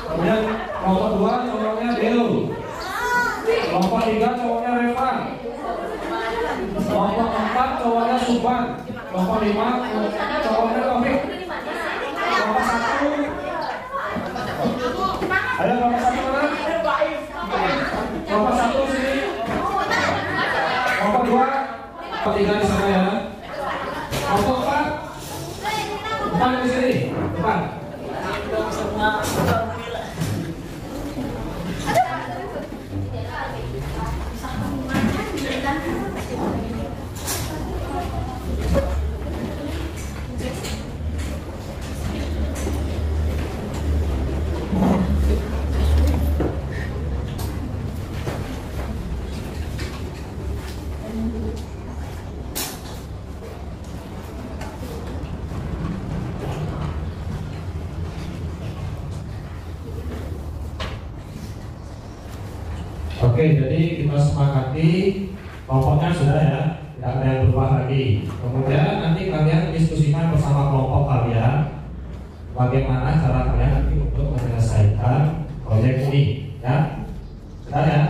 Kemudian kelompok 2 cowoknya Deo. Kelompok 3 cowoknya Revan. Kelompok 4 cowoknya Subhan. Kelompok 5 cowoknya Taufik. Kelompok 1. Ayo kelompok 1 mana? Kelompok 1 sini. Kelompok 2. Kelompok 3 di sana ya. Kelompok 4. Depan di sini. Depan. Oke, jadi kita sepakati kelompoknya sudah ya, tidak ada yang berubah lagi. Kemudian nanti kalian diskusikan bersama kelompok kalian bagaimana cara kalian nanti untuk menyelesaikan proyek ini, ya. Sudah ya.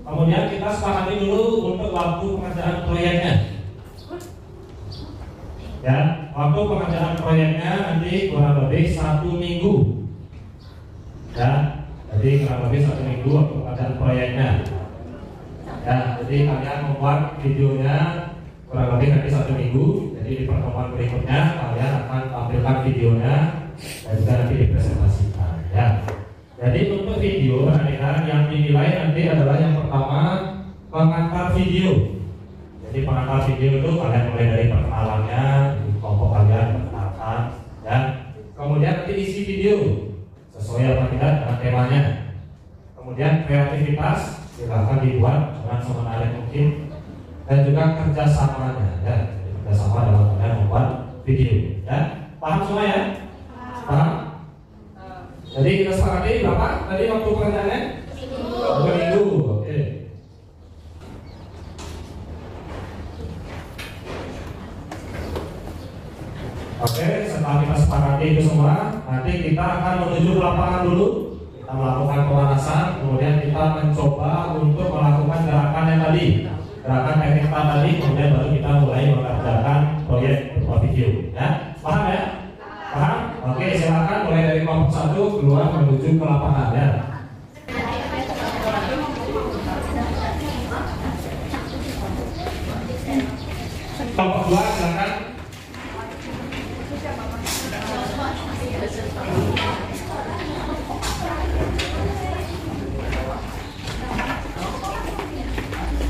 Kemudian kita sepakati dulu untuk waktu pengerjaan proyeknya. Ya, waktu pengerjaan proyeknya nanti kurang lebih 1 minggu. Ya. Jadi kurang lebih 1 minggu untuk pengerjaan proyeknya. Ya, jadi kalian membuat videonya kurang lebih nanti 1 minggu. Jadi di pertemuan berikutnya kalian akan tampilkan videonya dan juga nanti dipresentasikan. Ya. Jadi untuk video yang dinilai nanti adalah yang pertama pengantar video. Jadi pengantar video itu kalian mulai dari perkenalannya, di kelompok kalian perkenalkan, ya. Kemudian nanti isi video sesuai apa tidak dengan temanya. Kemudian kreativitas silakan dibuat dengan semenarik mungkin dan juga kerjasamanya, ya. Jadi kerjasama dalam kalian membuat video, ya. Paham semua ya? Paham? Jadi kita sepakati berapa tadi waktu pengerjaannya? 2 minggu. Oke. Oke, setelah kita sepakati itu semua, nanti kita akan menuju ke lapangan dulu. Kita melakukan pemanasan, kemudian kita mencoba untuk melakukan gerakan yang tadi, gerakan teknik tadi, kemudian baru kita mulai mengerjakan proyek berupa video. Ya, paham ya? Paham? Oke, silakan mulai dari kelompok 1 keluar menuju ke lapangan, ya. Kelompok 2 silakan.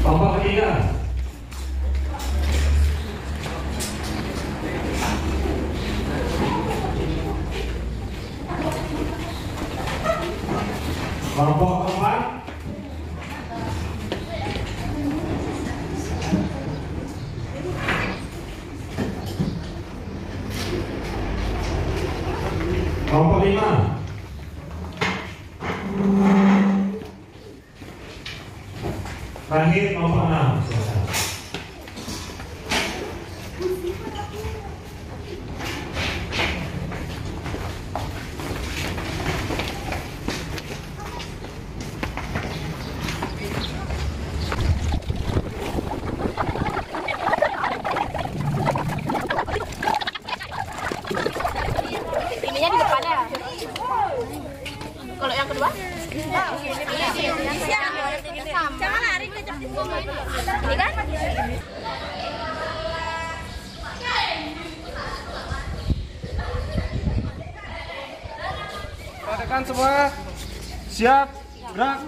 Kelompok 3. Kelompok 4. Kelompok 5. Terakhir kelompok 6. Ininya di depannya. Kalau yang kedua? Jangan lari ke jok Ini kan? Perhatikan semua. Siap, gerak.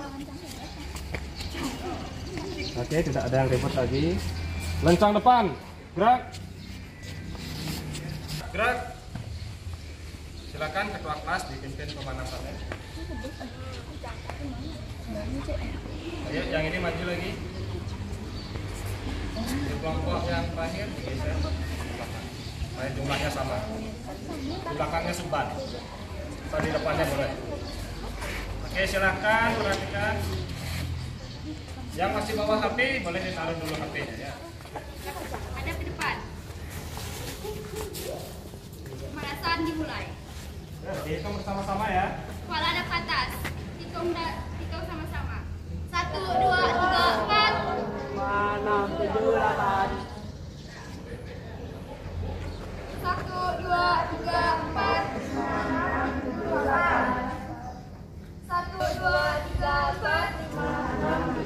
Oke, tidak ada yang ribut lagi. Lencang depan, gerak. Gerak. Silakan ketua kelas dipimpin pemanasannya. Ayo, yang ini maju lagi. Di kelompok yang terakhir digeser. Nah, jumlahnya sama. Di belakangnya seban. Atau di depannya boleh. Oke, silakan perhatikan. Yang masih bawa HP boleh ditaruh dulu HP-nya ya. Ada ke depan. Pemanasan dimulai. Dihitung bersama-sama ya. Kepala ada ke atas. Hitung sama-sama. 1, 2, 3, 4. Mana 7, 8. 1, 2, 3, 4. 1, 2, 3, 4. 1, 2, 3, 4.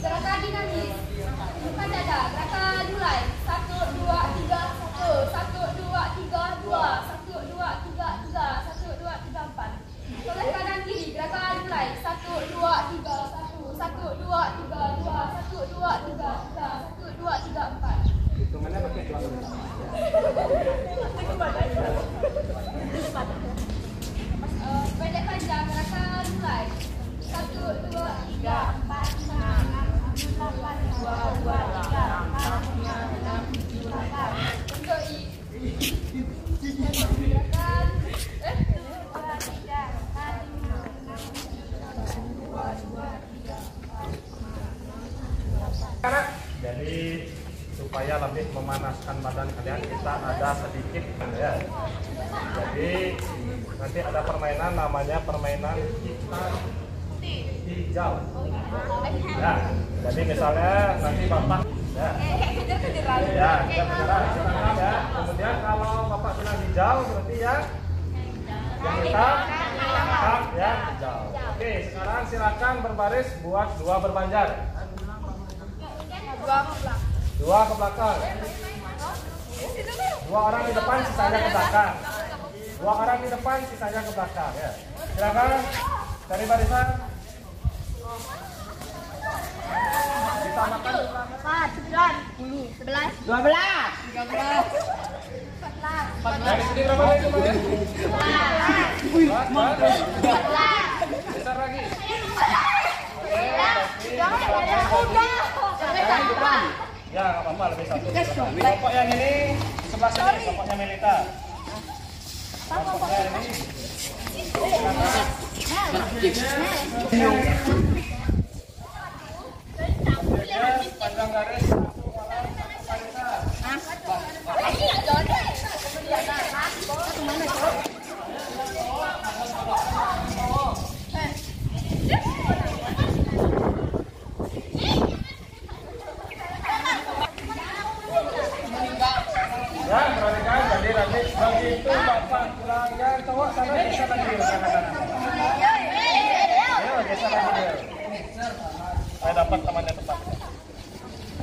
Gerakan dinamis. Bukan dada. Gerakan mulai. 1, 2, 3, 1. 1, 2, 3, 2. 1, 2, 3, 3. 1, 2, 3, 4. Toleh kanan kiri. Gerakan mulai. 1, 2, 3, 1. 1, 2, 3, 2. 1, 2, 3, 3. 1, 2, 3, 4. Hitungannya pakai Pendek panjang. Gerakan mulai. 1, 2, 3, 4, 5, 6, 8, 2, 2, 3, 4, 5, 6, 8. Untuk I. Gerakan. 2, 3, 4, 5, 6, 2, 2, 3. Jadi supaya lebih memanaskan badan kalian kita ada sedikit ya. Jadi nanti ada permainan namanya permainan hitam hijau. Ya, jadi misalnya nanti bapak ya, kita menyerah ya. Kemudian kalau bapak bilang hijau berarti yang hitam ya hijau. Oke, sekarang silakan berbaris buat 2 berbanjar. 2 ke belakang. 2 orang di depan, sisanya ke belakang. 2 orang di depan, sisanya ke belakang. Ya. Silakan cari barisan. Ditambahkan 4, 9, 10, 11, 12, 13, 14. dari sini berapa lagi kemarin? 14. Besar lagi. Ya, nggak apa-apa, lebih satu. Kelompok yang ini di sebelah sini, kelompoknya Melita. Kelompoknya ini. Panjang garis. Ya, perhatikan, jadi nanti begitu bapak pulang yang cowok sana geser lagi ke kanan. Ayo geser lagi dia. Saya dapat temannya tepat.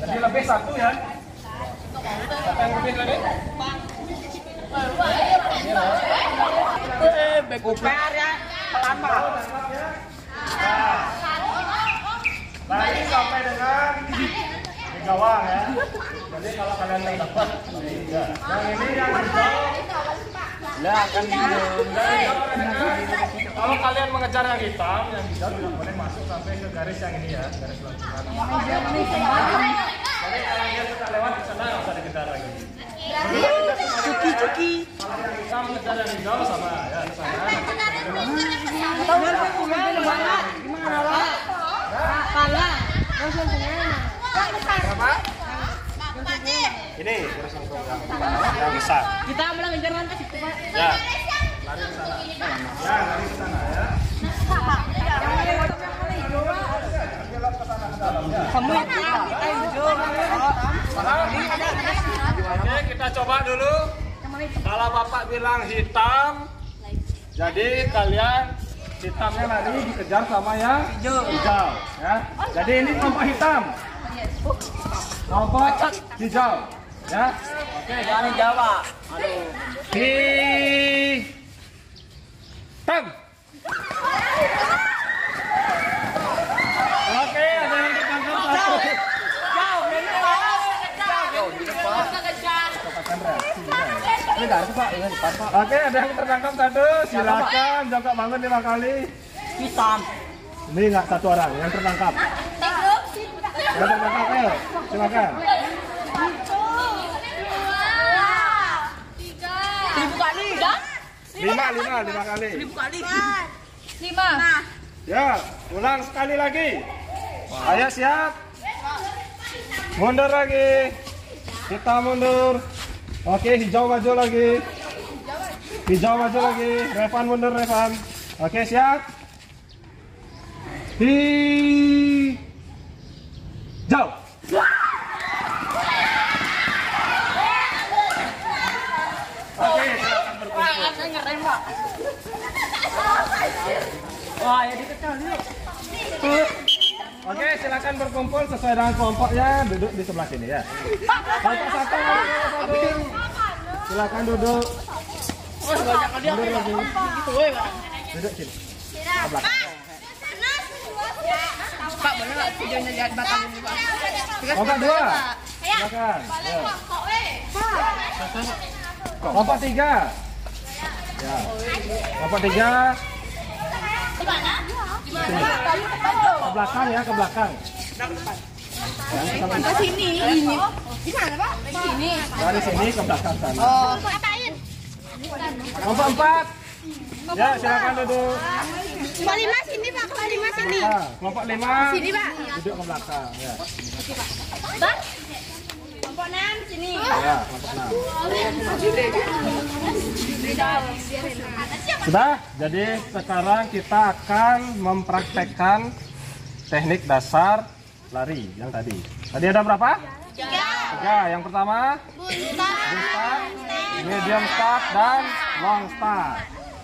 Jadi lebih 1 ya. Siapa yang lebih tadi? PR ya. Lama. Lari sampai dengan di gawang ya. Jadi kalau kalian yang dapat, ya. Yang ini yang hijau. Ya akan kalau kalian mengejar yang hitam, yang hijau tidak boleh masuk sampai ke garis yang ini ya, garis lanjutan. Jadi kalau dia sudah lewat di sana, nggak usah dikejar lagi. Cuki. Kalau yang hitam mengejar yang hijau sama ya di sana. Gimana lah? Kalah. Berapa? Ini garis yang besar. Kita malah ngejar lantas itu, Pak. Ya, lari ke sana. Ya, lari ke sana ya. Kamu kita hijau. Oke, kita coba dulu. Kalau Bapak bilang hitam, jadi kalian hitamnya lari dikejar sama yang hijau. Ya. Jadi ini kelompok hitam. Kelompok hijau. Ya. Oke, jangan Jawa. Hitam. Oke, ada yang tertangkap satu. Oke, ada yang tertangkap satu. Silakan jongkok bangun 5 kali. Hitam. Ini enggak satu orang yang tertangkap. Yang tertangkap, ayo. Silakan. 1000 kali. 5 kali. 1000 kali. 5. Ya, ulang sekali lagi. Ayo siap. Mundur lagi. Kita mundur. Oke, hijau maju lagi. Hijau maju lagi. Revan mundur, Revan. Oke, siap. Hijau. Oke, silakan berkumpul. Wah, ya dikecil yuk. Oke, silakan berkumpul sesuai dengan kelompoknya. Duduk di sebelah sini ya. Satu. Silakan duduk. Banyak kali Mundur lagi. gitu, woi, Pak. Duduk sini. Ke belakang. Pak, boleh enggak videonya jangan bakal ini, Pak. Kelompok 2. Silakan. Ya. Kelompok 3. Ya. Kelompok 3. Sini. Ke belakang ya, ke belakang. Ke sini. Ini. Di mana, Pak? Di sini. Dari sini ke belakang sana. Oh, ngapain? Kelompok 4. Ya, silakan duduk. Kelompok 5 sini, Pak. Kelompok 5 sini. Nah, kelompok 5. Sini, Pak. Duduk ke belakang ya. Pak. Kelompok 6 sini. Ya, kelompok 6. Sudah, jadi sekarang kita akan mempraktekkan teknik dasar lari yang tadi. Tadi ada berapa? 3. Yang pertama, start, medium start, dan long start.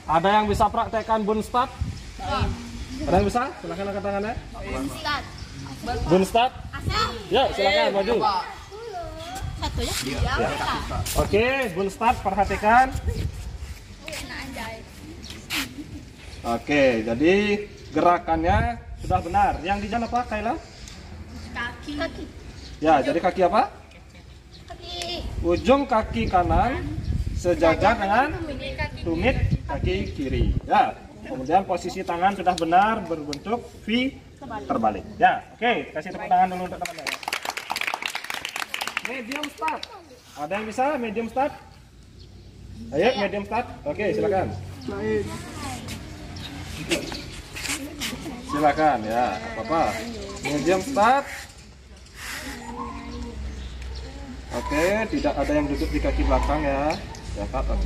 Ada yang bisa praktekkan bun start? Ada yang bisa? Silakan angkat tangannya. Bun start. Ya, silakan maju. Satu ya? Ya. Oke, bun start, perhatikan. Oke, jadi gerakannya sudah benar. Yang di jalan apa, Kayla? Kaki. Ya, jadi kaki apa? Kaki. Ujung kaki kanan sejajar dengan tumit kaki kiri. Ya, kemudian posisi tangan sudah benar berbentuk V terbalik. Ya, oke, kasih tepuk tangan dulu untuk teman-teman. Medium start. Ada yang bisa medium start? Ayo, medium start. Oke, silakan. Silakan ya, apa-apa. Medium start. Oke, tidak ada yang duduk di kaki belakang ya. Ya, oke.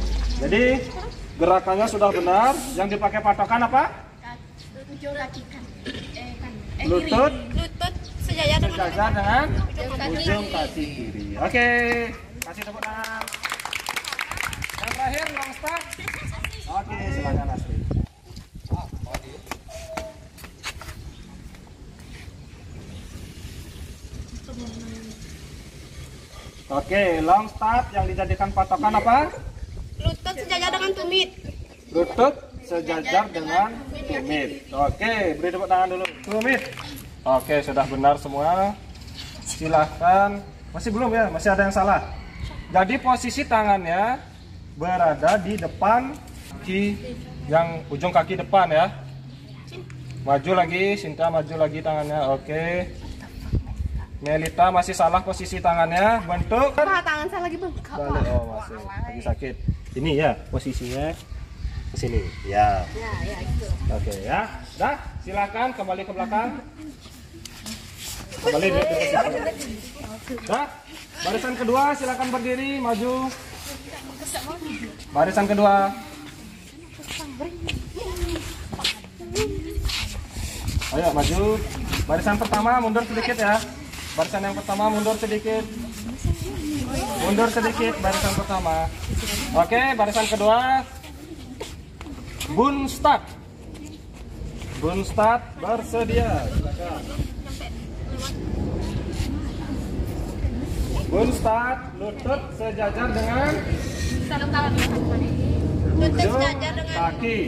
Jadi gerakannya sudah benar. Yang dipakai patokan apa? Ujung kaki kan. Lutut Lutut sejajar dengan ujung kaki kiri. Oke, kasih tepuk tangan. Yang terakhir long start. Oke, silakan Asri. Oke, long start yang dijadikan patokan apa? Lutut sejajar dengan tumit. Lutut sejajar dengan tumit. Oke, beri tepuk tangan dulu. Tumit. Oke, sudah benar semua. Silahkan. Masih belum ya? Masih ada yang salah. Jadi posisi tangannya berada di depan kaki, yang ujung kaki depan ya. Maju lagi, Sinta maju lagi tangannya. Oke. Melita masih salah posisi tangannya. Bentuk. Tangan saya lagi bang. Balik. Oh masih lagi sakit. Ini ya posisinya ke sini. Ya. Ya gitu. Oke ya. Dah, silakan kembali ke belakang. Kembali ke posisi. Dah. Barisan kedua silakan berdiri, maju. Barisan kedua. Ayo maju. Barisan pertama mundur sedikit ya. Barisan yang pertama mundur sedikit. Mundur sedikit barisan pertama. Oke, barisan kedua. Bun start. Bun start bersedia. Silakan. Bun start, lutut sejajar dengan ujung kaki.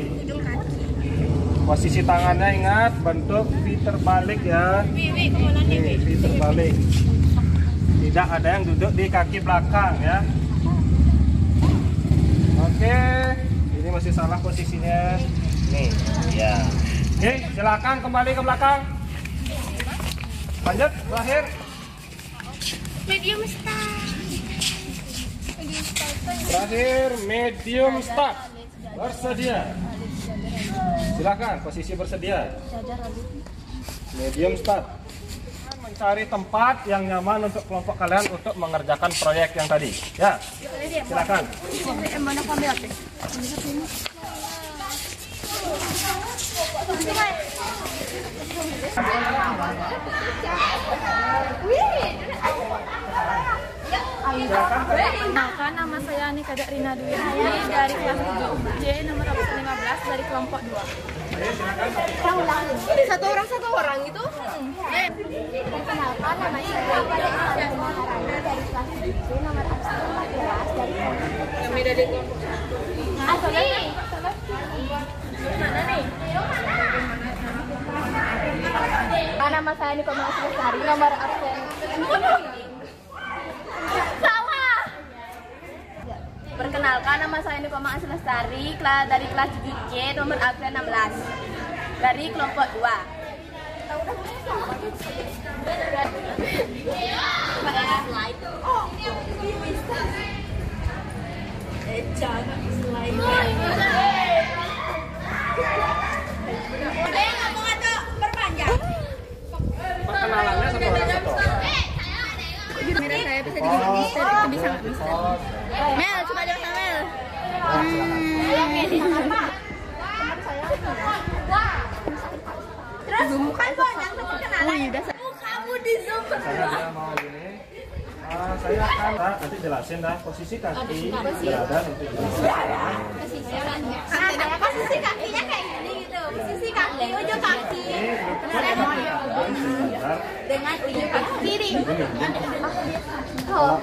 Posisi tangannya ingat bentuk V terbalik ya. Nih, V terbalik. Tidak ada yang duduk di kaki belakang ya. Oke, ini masih salah posisinya. Nih, ya. Oke, silakan kembali ke belakang. Lanjut, terakhir. Medium start. Terakhir, medium start. Bersedia. Silakan, posisi bersedia. Medium start. Mencari tempat yang nyaman untuk kelompok kalian untuk mengerjakan proyek yang tadi. Ya, silakan. Perkenalkan, nama saya Anika Rina Dwi dari kelas 7C nomor absen 15 dari kelompok 2. Satu orang itu? Perkenalkan, nama saya Maharani dari kelas 7 nomor absen 14 dari kelompok 1. Asli. Mana nih? Nama saya Niko Maharani nomor absen. Salah. Perkenalkan, nama saya Niko Maharani dari kelas 7C nomor absen 16 dari kelompok 2. Perkenalannya satu orang satu. Saya bisa jadi bisa. Mel, coba aja Mel. Terus bukan banyak perkenalan. Kamu di Zoom. Saya dia mau gini. Saya akan nanti jelasin dah posisi kaki berada untuk Posisi kakinya kayak gini gitu. Posisi kaki, ujung kaki. Dengan ujung kaki kiri. Oh.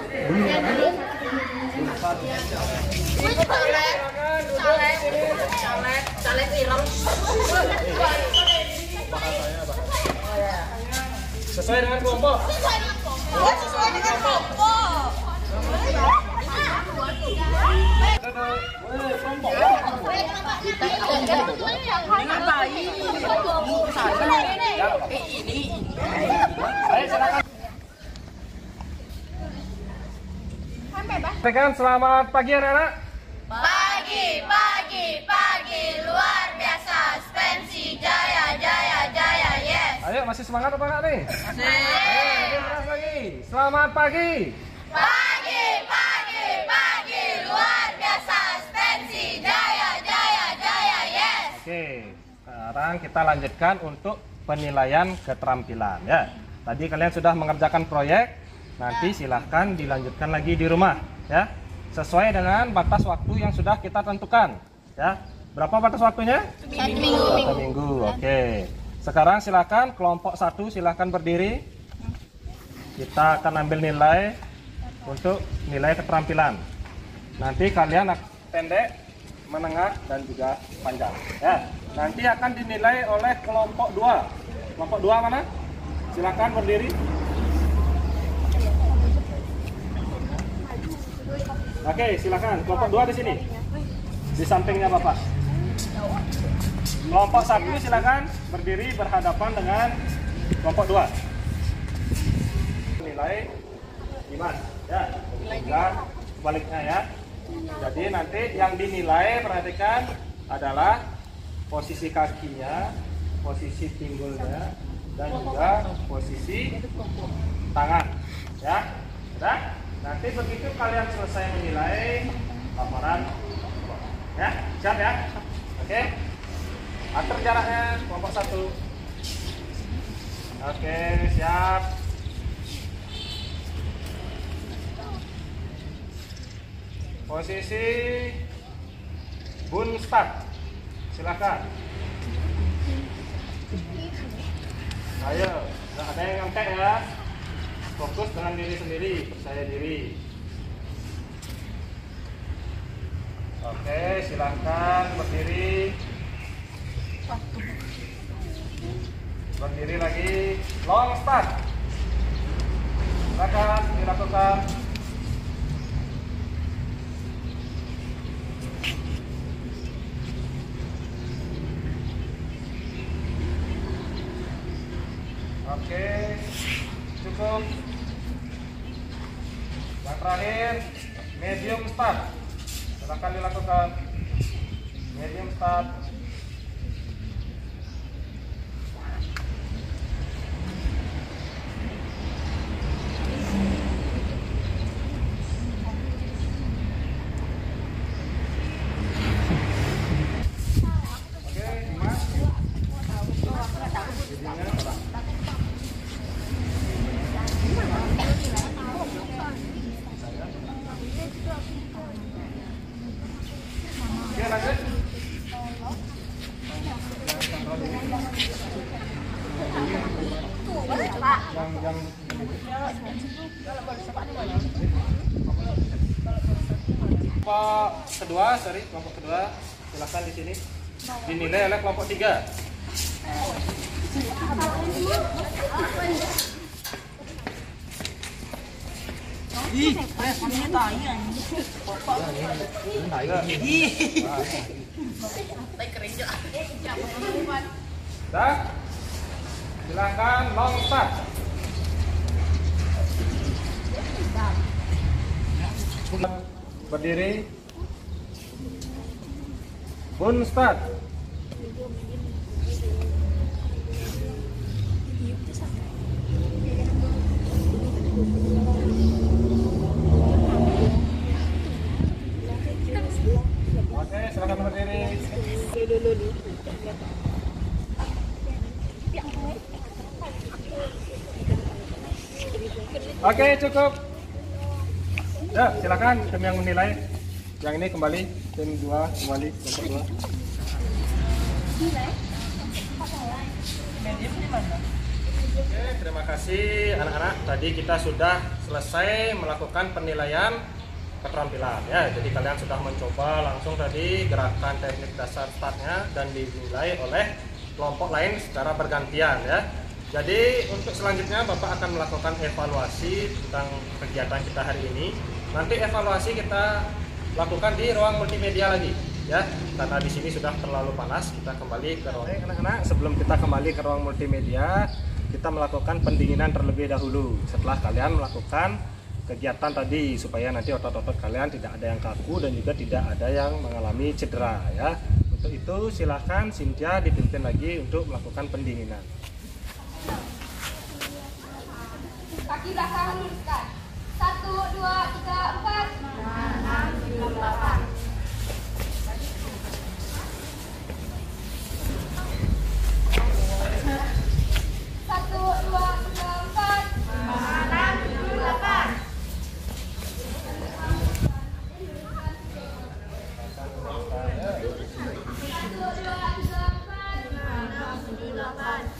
Caleg ireng. Sesuai dengan kelompok. Sesuai dengan kelompok. Tekan, selamat pagi anak-anak. Pagi, luar biasa, Spensi, jaya, yes. Ayo, masih semangat apa enggak nih? Masih. Ayo, lebih keras lagi. Selamat pagi. Pagi, luar biasa, Spensi, jaya, yes. Oke, sekarang kita lanjutkan untuk penilaian keterampilan ya. Tadi kalian sudah mengerjakan proyek, nanti silahkan dilanjutkan lagi di rumah ya. Sesuai dengan batas waktu yang sudah kita tentukan ya. Berapa batas waktunya? 1 minggu. 1 minggu. Oke. Sekarang silakan kelompok 1 silakan berdiri. Kita akan ambil nilai untuk nilai keterampilan. Nanti kalian pendek menengah, dan juga panjang. Ya, nanti akan dinilai oleh kelompok 2. Kelompok 2 mana? Silakan berdiri. Oke, silakan. Kelompok 2 di sini. Di sampingnya Bapak. Kelompok 1 silakan berdiri berhadapan dengan kelompok 2. Nilai 5. Ya, dan sebaliknya ya. Jadi nanti yang dinilai, perhatikan, adalah posisi kakinya, posisi pinggulnya, dan juga posisi tangan. Ya, sudah. Nanti begitu kalian selesai menilai, laporan. Ya, siap ya? Oke. Atur jaraknya, kelompok 1. Oke, siap. Posisi bun start. Silakan. Ayo, nggak ada yang ngangkat ya. Fokus dengan diri sendiri, percaya diri. Oke, silakan berdiri. Berdiri lagi. Long start. Silakan dilakukan. Oke, cukup. Yang terakhir, medium start. Silakan dilakukan. Medium start. Oke, lanjut. Kelompok kedua, silakan di sini. Dinilai oleh kelompok 3. Dah, silakan long start. Berdiri. Bun start. Oke, silakan berdiri. Oke, cukup. Ya, silakan tim yang menilai. Yang ini kembali, tim 2 kembali, kelompok 2. Oke, terima kasih anak-anak. Tadi kita sudah selesai melakukan penilaian keterampilan ya. Jadi kalian sudah mencoba langsung tadi gerakan teknik dasar startnya dan dinilai oleh kelompok lain secara bergantian ya. Jadi untuk selanjutnya Bapak akan melakukan evaluasi tentang kegiatan kita hari ini. Nanti evaluasi kita lakukan di ruang multimedia lagi ya. Karena di sini sudah terlalu panas, kita kembali ke ruang. Anak-anak, sebelum kita kembali ke ruang multimedia, kita melakukan pendinginan terlebih dahulu. Setelah kalian melakukan kegiatan tadi supaya nanti otot-otot kalian tidak ada yang kaku dan juga tidak ada yang mengalami cedera ya. Untuk itu silakan Cynthia dipimpin lagi untuk melakukan pendinginan. Kaki belakang luruskan. 1, 2, 3, 4. 6, 7, 8. 1, 2, 3, 4. 6, 7, 8. 1, 2, 3, 4.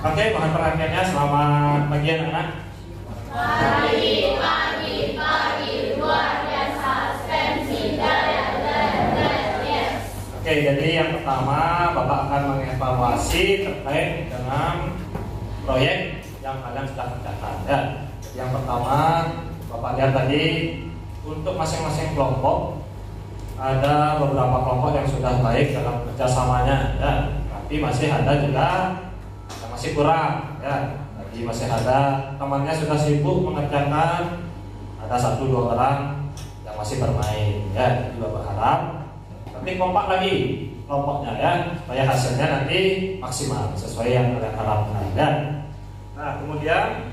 Oke, mohon perhatiannya. Selamat pagi anak-anak. Pagi, luar biasa, pensi, yes. Oke, jadi yang pertama Bapak akan mengevaluasi terkait dengan proyek yang kalian sudah kerjakan. Ya. Yang pertama Bapak lihat tadi untuk masing-masing kelompok ada beberapa kelompok yang sudah baik dalam kerjasamanya, ya. Tapi masih ada juga yang masih kurang, ya. Jadi masih ada temannya sudah sibuk mengerjakan, ada 1-2 orang yang masih bermain, ya. Juga berharap tapi kompak lagi kelompoknya, ya, supaya hasilnya nanti maksimal sesuai yang kalian harapkan, ya. Nah, kemudian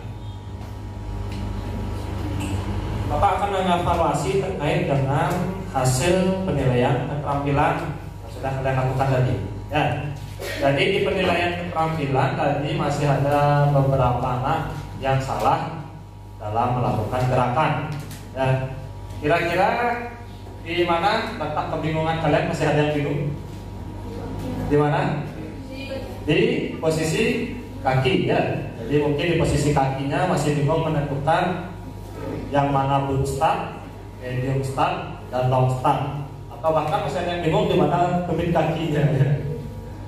Bapak akan mengevaluasi terkait dengan hasil penilaian keterampilan yang sudah kalian lakukan tadi, ya. Jadi di penilaian keterampilan tadi masih ada beberapa anak yang salah dalam melakukan gerakan, ya. Kira-kira di mana letak kebingungan kalian? Masih ada yang bingung? Di mana? Di posisi kaki, ya. Jadi mungkin di posisi kakinya masih bingung menentukan yang mana boot start, medium start, dan long start. Atau bahkan masih ada yang bingung di mana tumit kakinya, ya.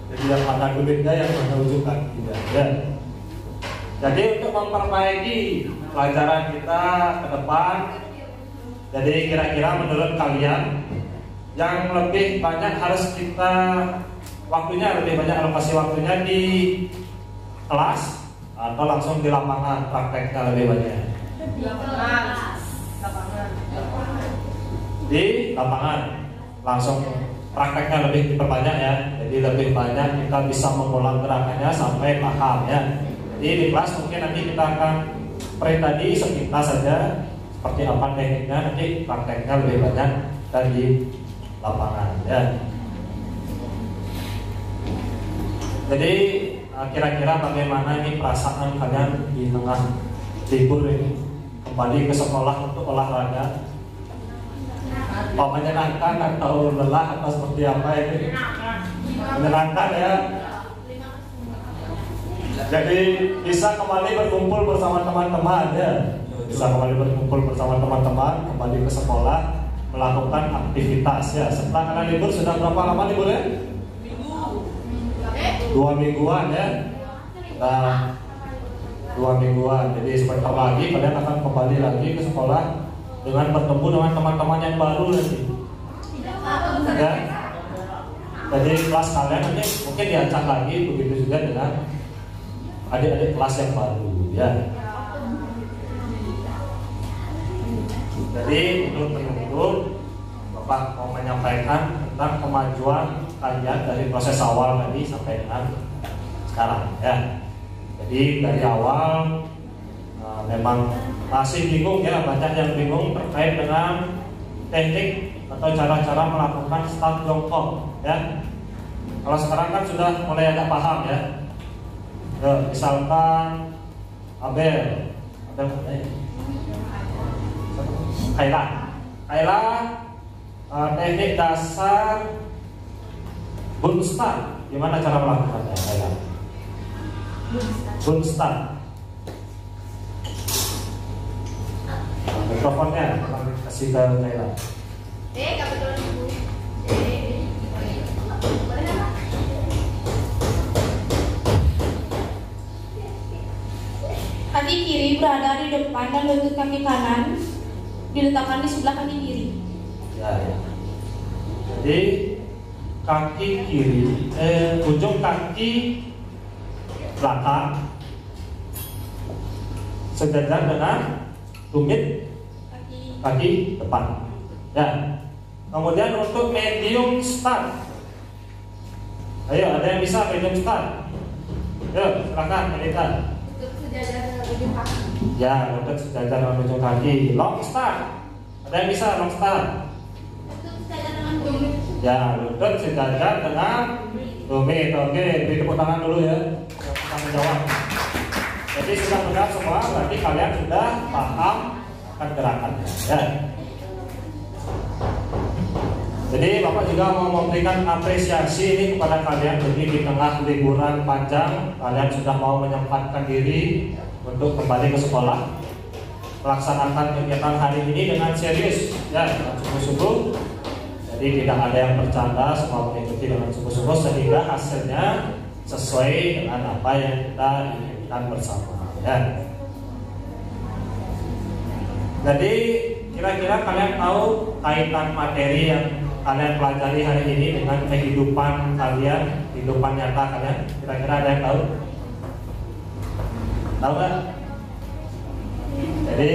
Jadi yang mana tumitnya, yang mana ujung kakinya, ya. Jadi untuk memperbaiki pelajaran kita ke depan, jadi kira-kira menurut kalian yang lebih banyak harus kita lebih banyak alokasi waktunya di kelas atau langsung di lapangan prakteknya lebih banyak? Di lapangan langsung prakteknya lebih diperbanyak, ya. Jadi lebih banyak kita bisa mengulang gerakannya sampai paham, ya. Jadi di kelas mungkin nanti kita akan tadi sepintas saja seperti apa tekniknya, nanti prakteknya lebih banyak dan di lapangan, ya. Jadi kira-kira bagaimana ini perasaan kalian di tengah libur ini kembali ke sekolah untuk olahraga? Menyenangkan atau lelah atau seperti apa ini? Menyenangkan, ya. Jadi bisa kembali berkumpul bersama teman-teman, ya. Bisa kembali berkumpul bersama teman-teman, kembali ke sekolah, melakukan aktivitas, ya. Setelah kalian libur sudah berapa lama liburnya? 2 mingguan, ya. Nah, 2 mingguan. Jadi sebentar lagi kalian akan kembali lagi ke sekolah dengan bertemu dengan teman-teman yang baru nanti, ya. Jadi kelas kalian nanti mungkin diacak lagi, begitu juga dengan adik-adik kelas yang baru, ya. Jadi untuk penutup, Bapak mau menyampaikan tentang kemajuan kalian dari proses awal tadi sampai dengan sekarang, ya. Jadi dari awal memang masih bingung, ya, banyak yang bingung terkait dengan teknik atau cara-cara melakukan start jongkok, ya. Kalau sekarang kan sudah mulai agak paham, ya. Misalkan Abel, Kaila, teknik dasar boot start, gimana cara melakukannya, Kaila? Boot start. Mikrofonnya kasih ke Kaila. Kebetulan Ibu. Kaki kiri berada di depan dan lutut kaki kanan diletakkan di sebelah kaki kiri. Ya, ya. Jadi kaki kiri, ujung kaki belakang sejajar dengan tumit kaki depan, ya. Kemudian untuk medium start, ayo ada yang bisa medium start? Yuk silakan Melita. Untuk sejajar dengan ujung kaki. Ya, untuk sejajar dengan ujung kaki. Long start, ada yang bisa long start? Untuk sejajar dengan tumit. Ya, lutut sejajar dengan tumit. Oke, beri tepuk tangan dulu, ya. Yang menjawab. Jadi sudah benar semua, berarti kalian sudah paham akan gerakannya, ya. Jadi Bapak juga mau memberikan apresiasi ini kepada kalian. Jadi di tengah liburan panjang kalian sudah mau menyempatkan diri untuk kembali ke sekolah, melaksanakan kegiatan hari ini dengan serius ya, dengan sungguh-sungguh. Jadi tidak ada yang bercanda, semua mengikuti dengan sungguh-sungguh sehingga hasilnya sesuai dengan apa yang kita inginkan bersama ya. Jadi kira-kira kalian tahu kaitan materi yang kalian pelajari hari ini dengan kehidupan kalian, kehidupan nyata kalian? Kira-kira ada yang tahu? Tahu nggak? Jadi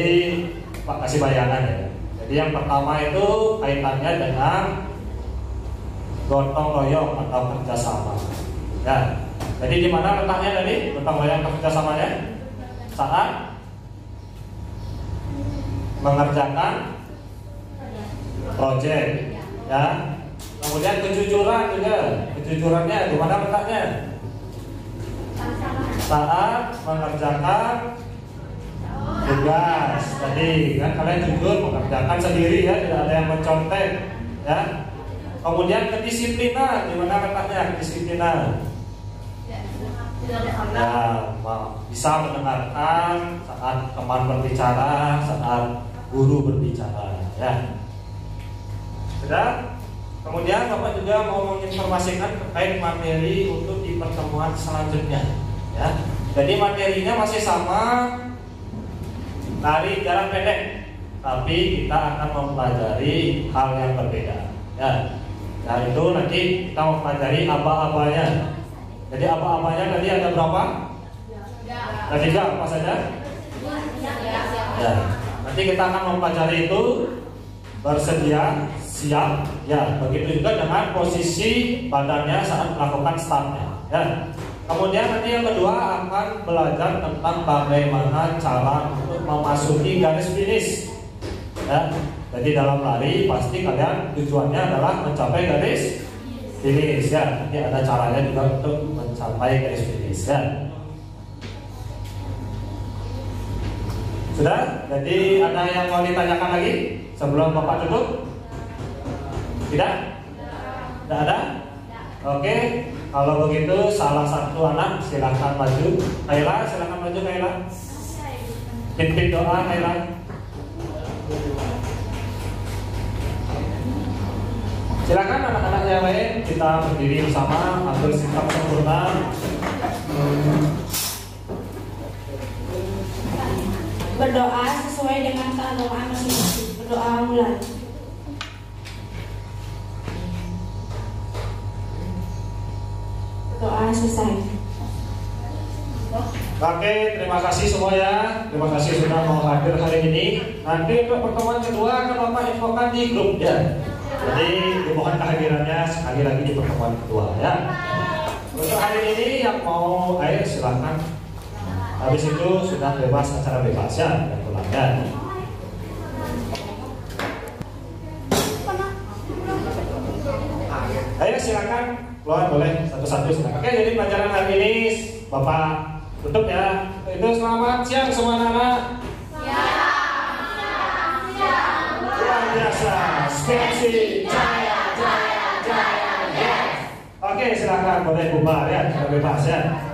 Pak kasih bayangan ya. Jadi yang pertama itu kaitannya dengan gotong royong atau kerjasama. Ya. Jadi di mana letaknya tadi gotong royong atau kerjasamanya? Saat mengerjakan proyek, ya. Kemudian kejujuran juga. Kejujurannya di mana letaknya? Saat mengerjakan tugas. Tadi kan kalian jujur mengerjakan sendiri ya, tidak ada yang mencontek, ya. Kemudian kedisiplinan, di mana letaknya kedisiplinan? Ya, bisa mendengarkan saat teman berbicara, saat guru berbicara, ya. Sudah. Kemudian Bapak juga mau menginformasikan terkait materi untuk di pertemuan selanjutnya, ya. Jadi materinya masih sama, lari jarak pendek, tapi kita akan mempelajari hal yang berbeda, ya. Nah itu nanti kita mempelajari aba-abanya. Jadi aba-abanya tadi ada berapa? Ada 3, apa saja? Ya. Nanti kita akan mempelajari itu bersedia, siap, ya. Begitu juga dengan posisi badannya saat melakukan startnya, ya. Kemudian nanti yang kedua akan belajar tentang bagaimana cara untuk memasuki garis finish, ya. Jadi dalam lari pasti kalian tujuannya adalah mencapai garis finish, ya. Nanti ada caranya juga untuk mencapai garis finish, ya. Sudah? Jadi ada yang mau ditanyakan lagi sebelum Bapak tutup? Tidak? Tidak ada? Oke, kalau begitu salah satu anak silahkan maju. Kaila, silahkan maju Kaila. Pimpin doa Kaila. Silakan anak-anak yang lain, kita berdiri bersama, ambil sikap sempurna. Berdoa sesuai dengan keagamaan masing-masing. Berdoa mulai. Berdoa selesai. Oke, terima kasih semua ya. Terima kasih sudah mau hadir hari ini. Nanti untuk pertemuan kedua akan Bapak infokan di grup ya. Jadi dimohon kehadirannya sekali lagi di pertemuan kedua ya. Untuk hari ini yang mau air silakan. Habis itu sudah bebas, acara bebas ya, dan pulangnya. Ayo silakan keluar boleh satu-satu silakan. Oke, jadi pelajaran hari ini Bapak tutup ya. Itu selamat siang semua anak-anak. Luar biasa, spesi, jaya, jaya, jaya, yes. Oke, silakan boleh bubar ya, sudah bebas ya.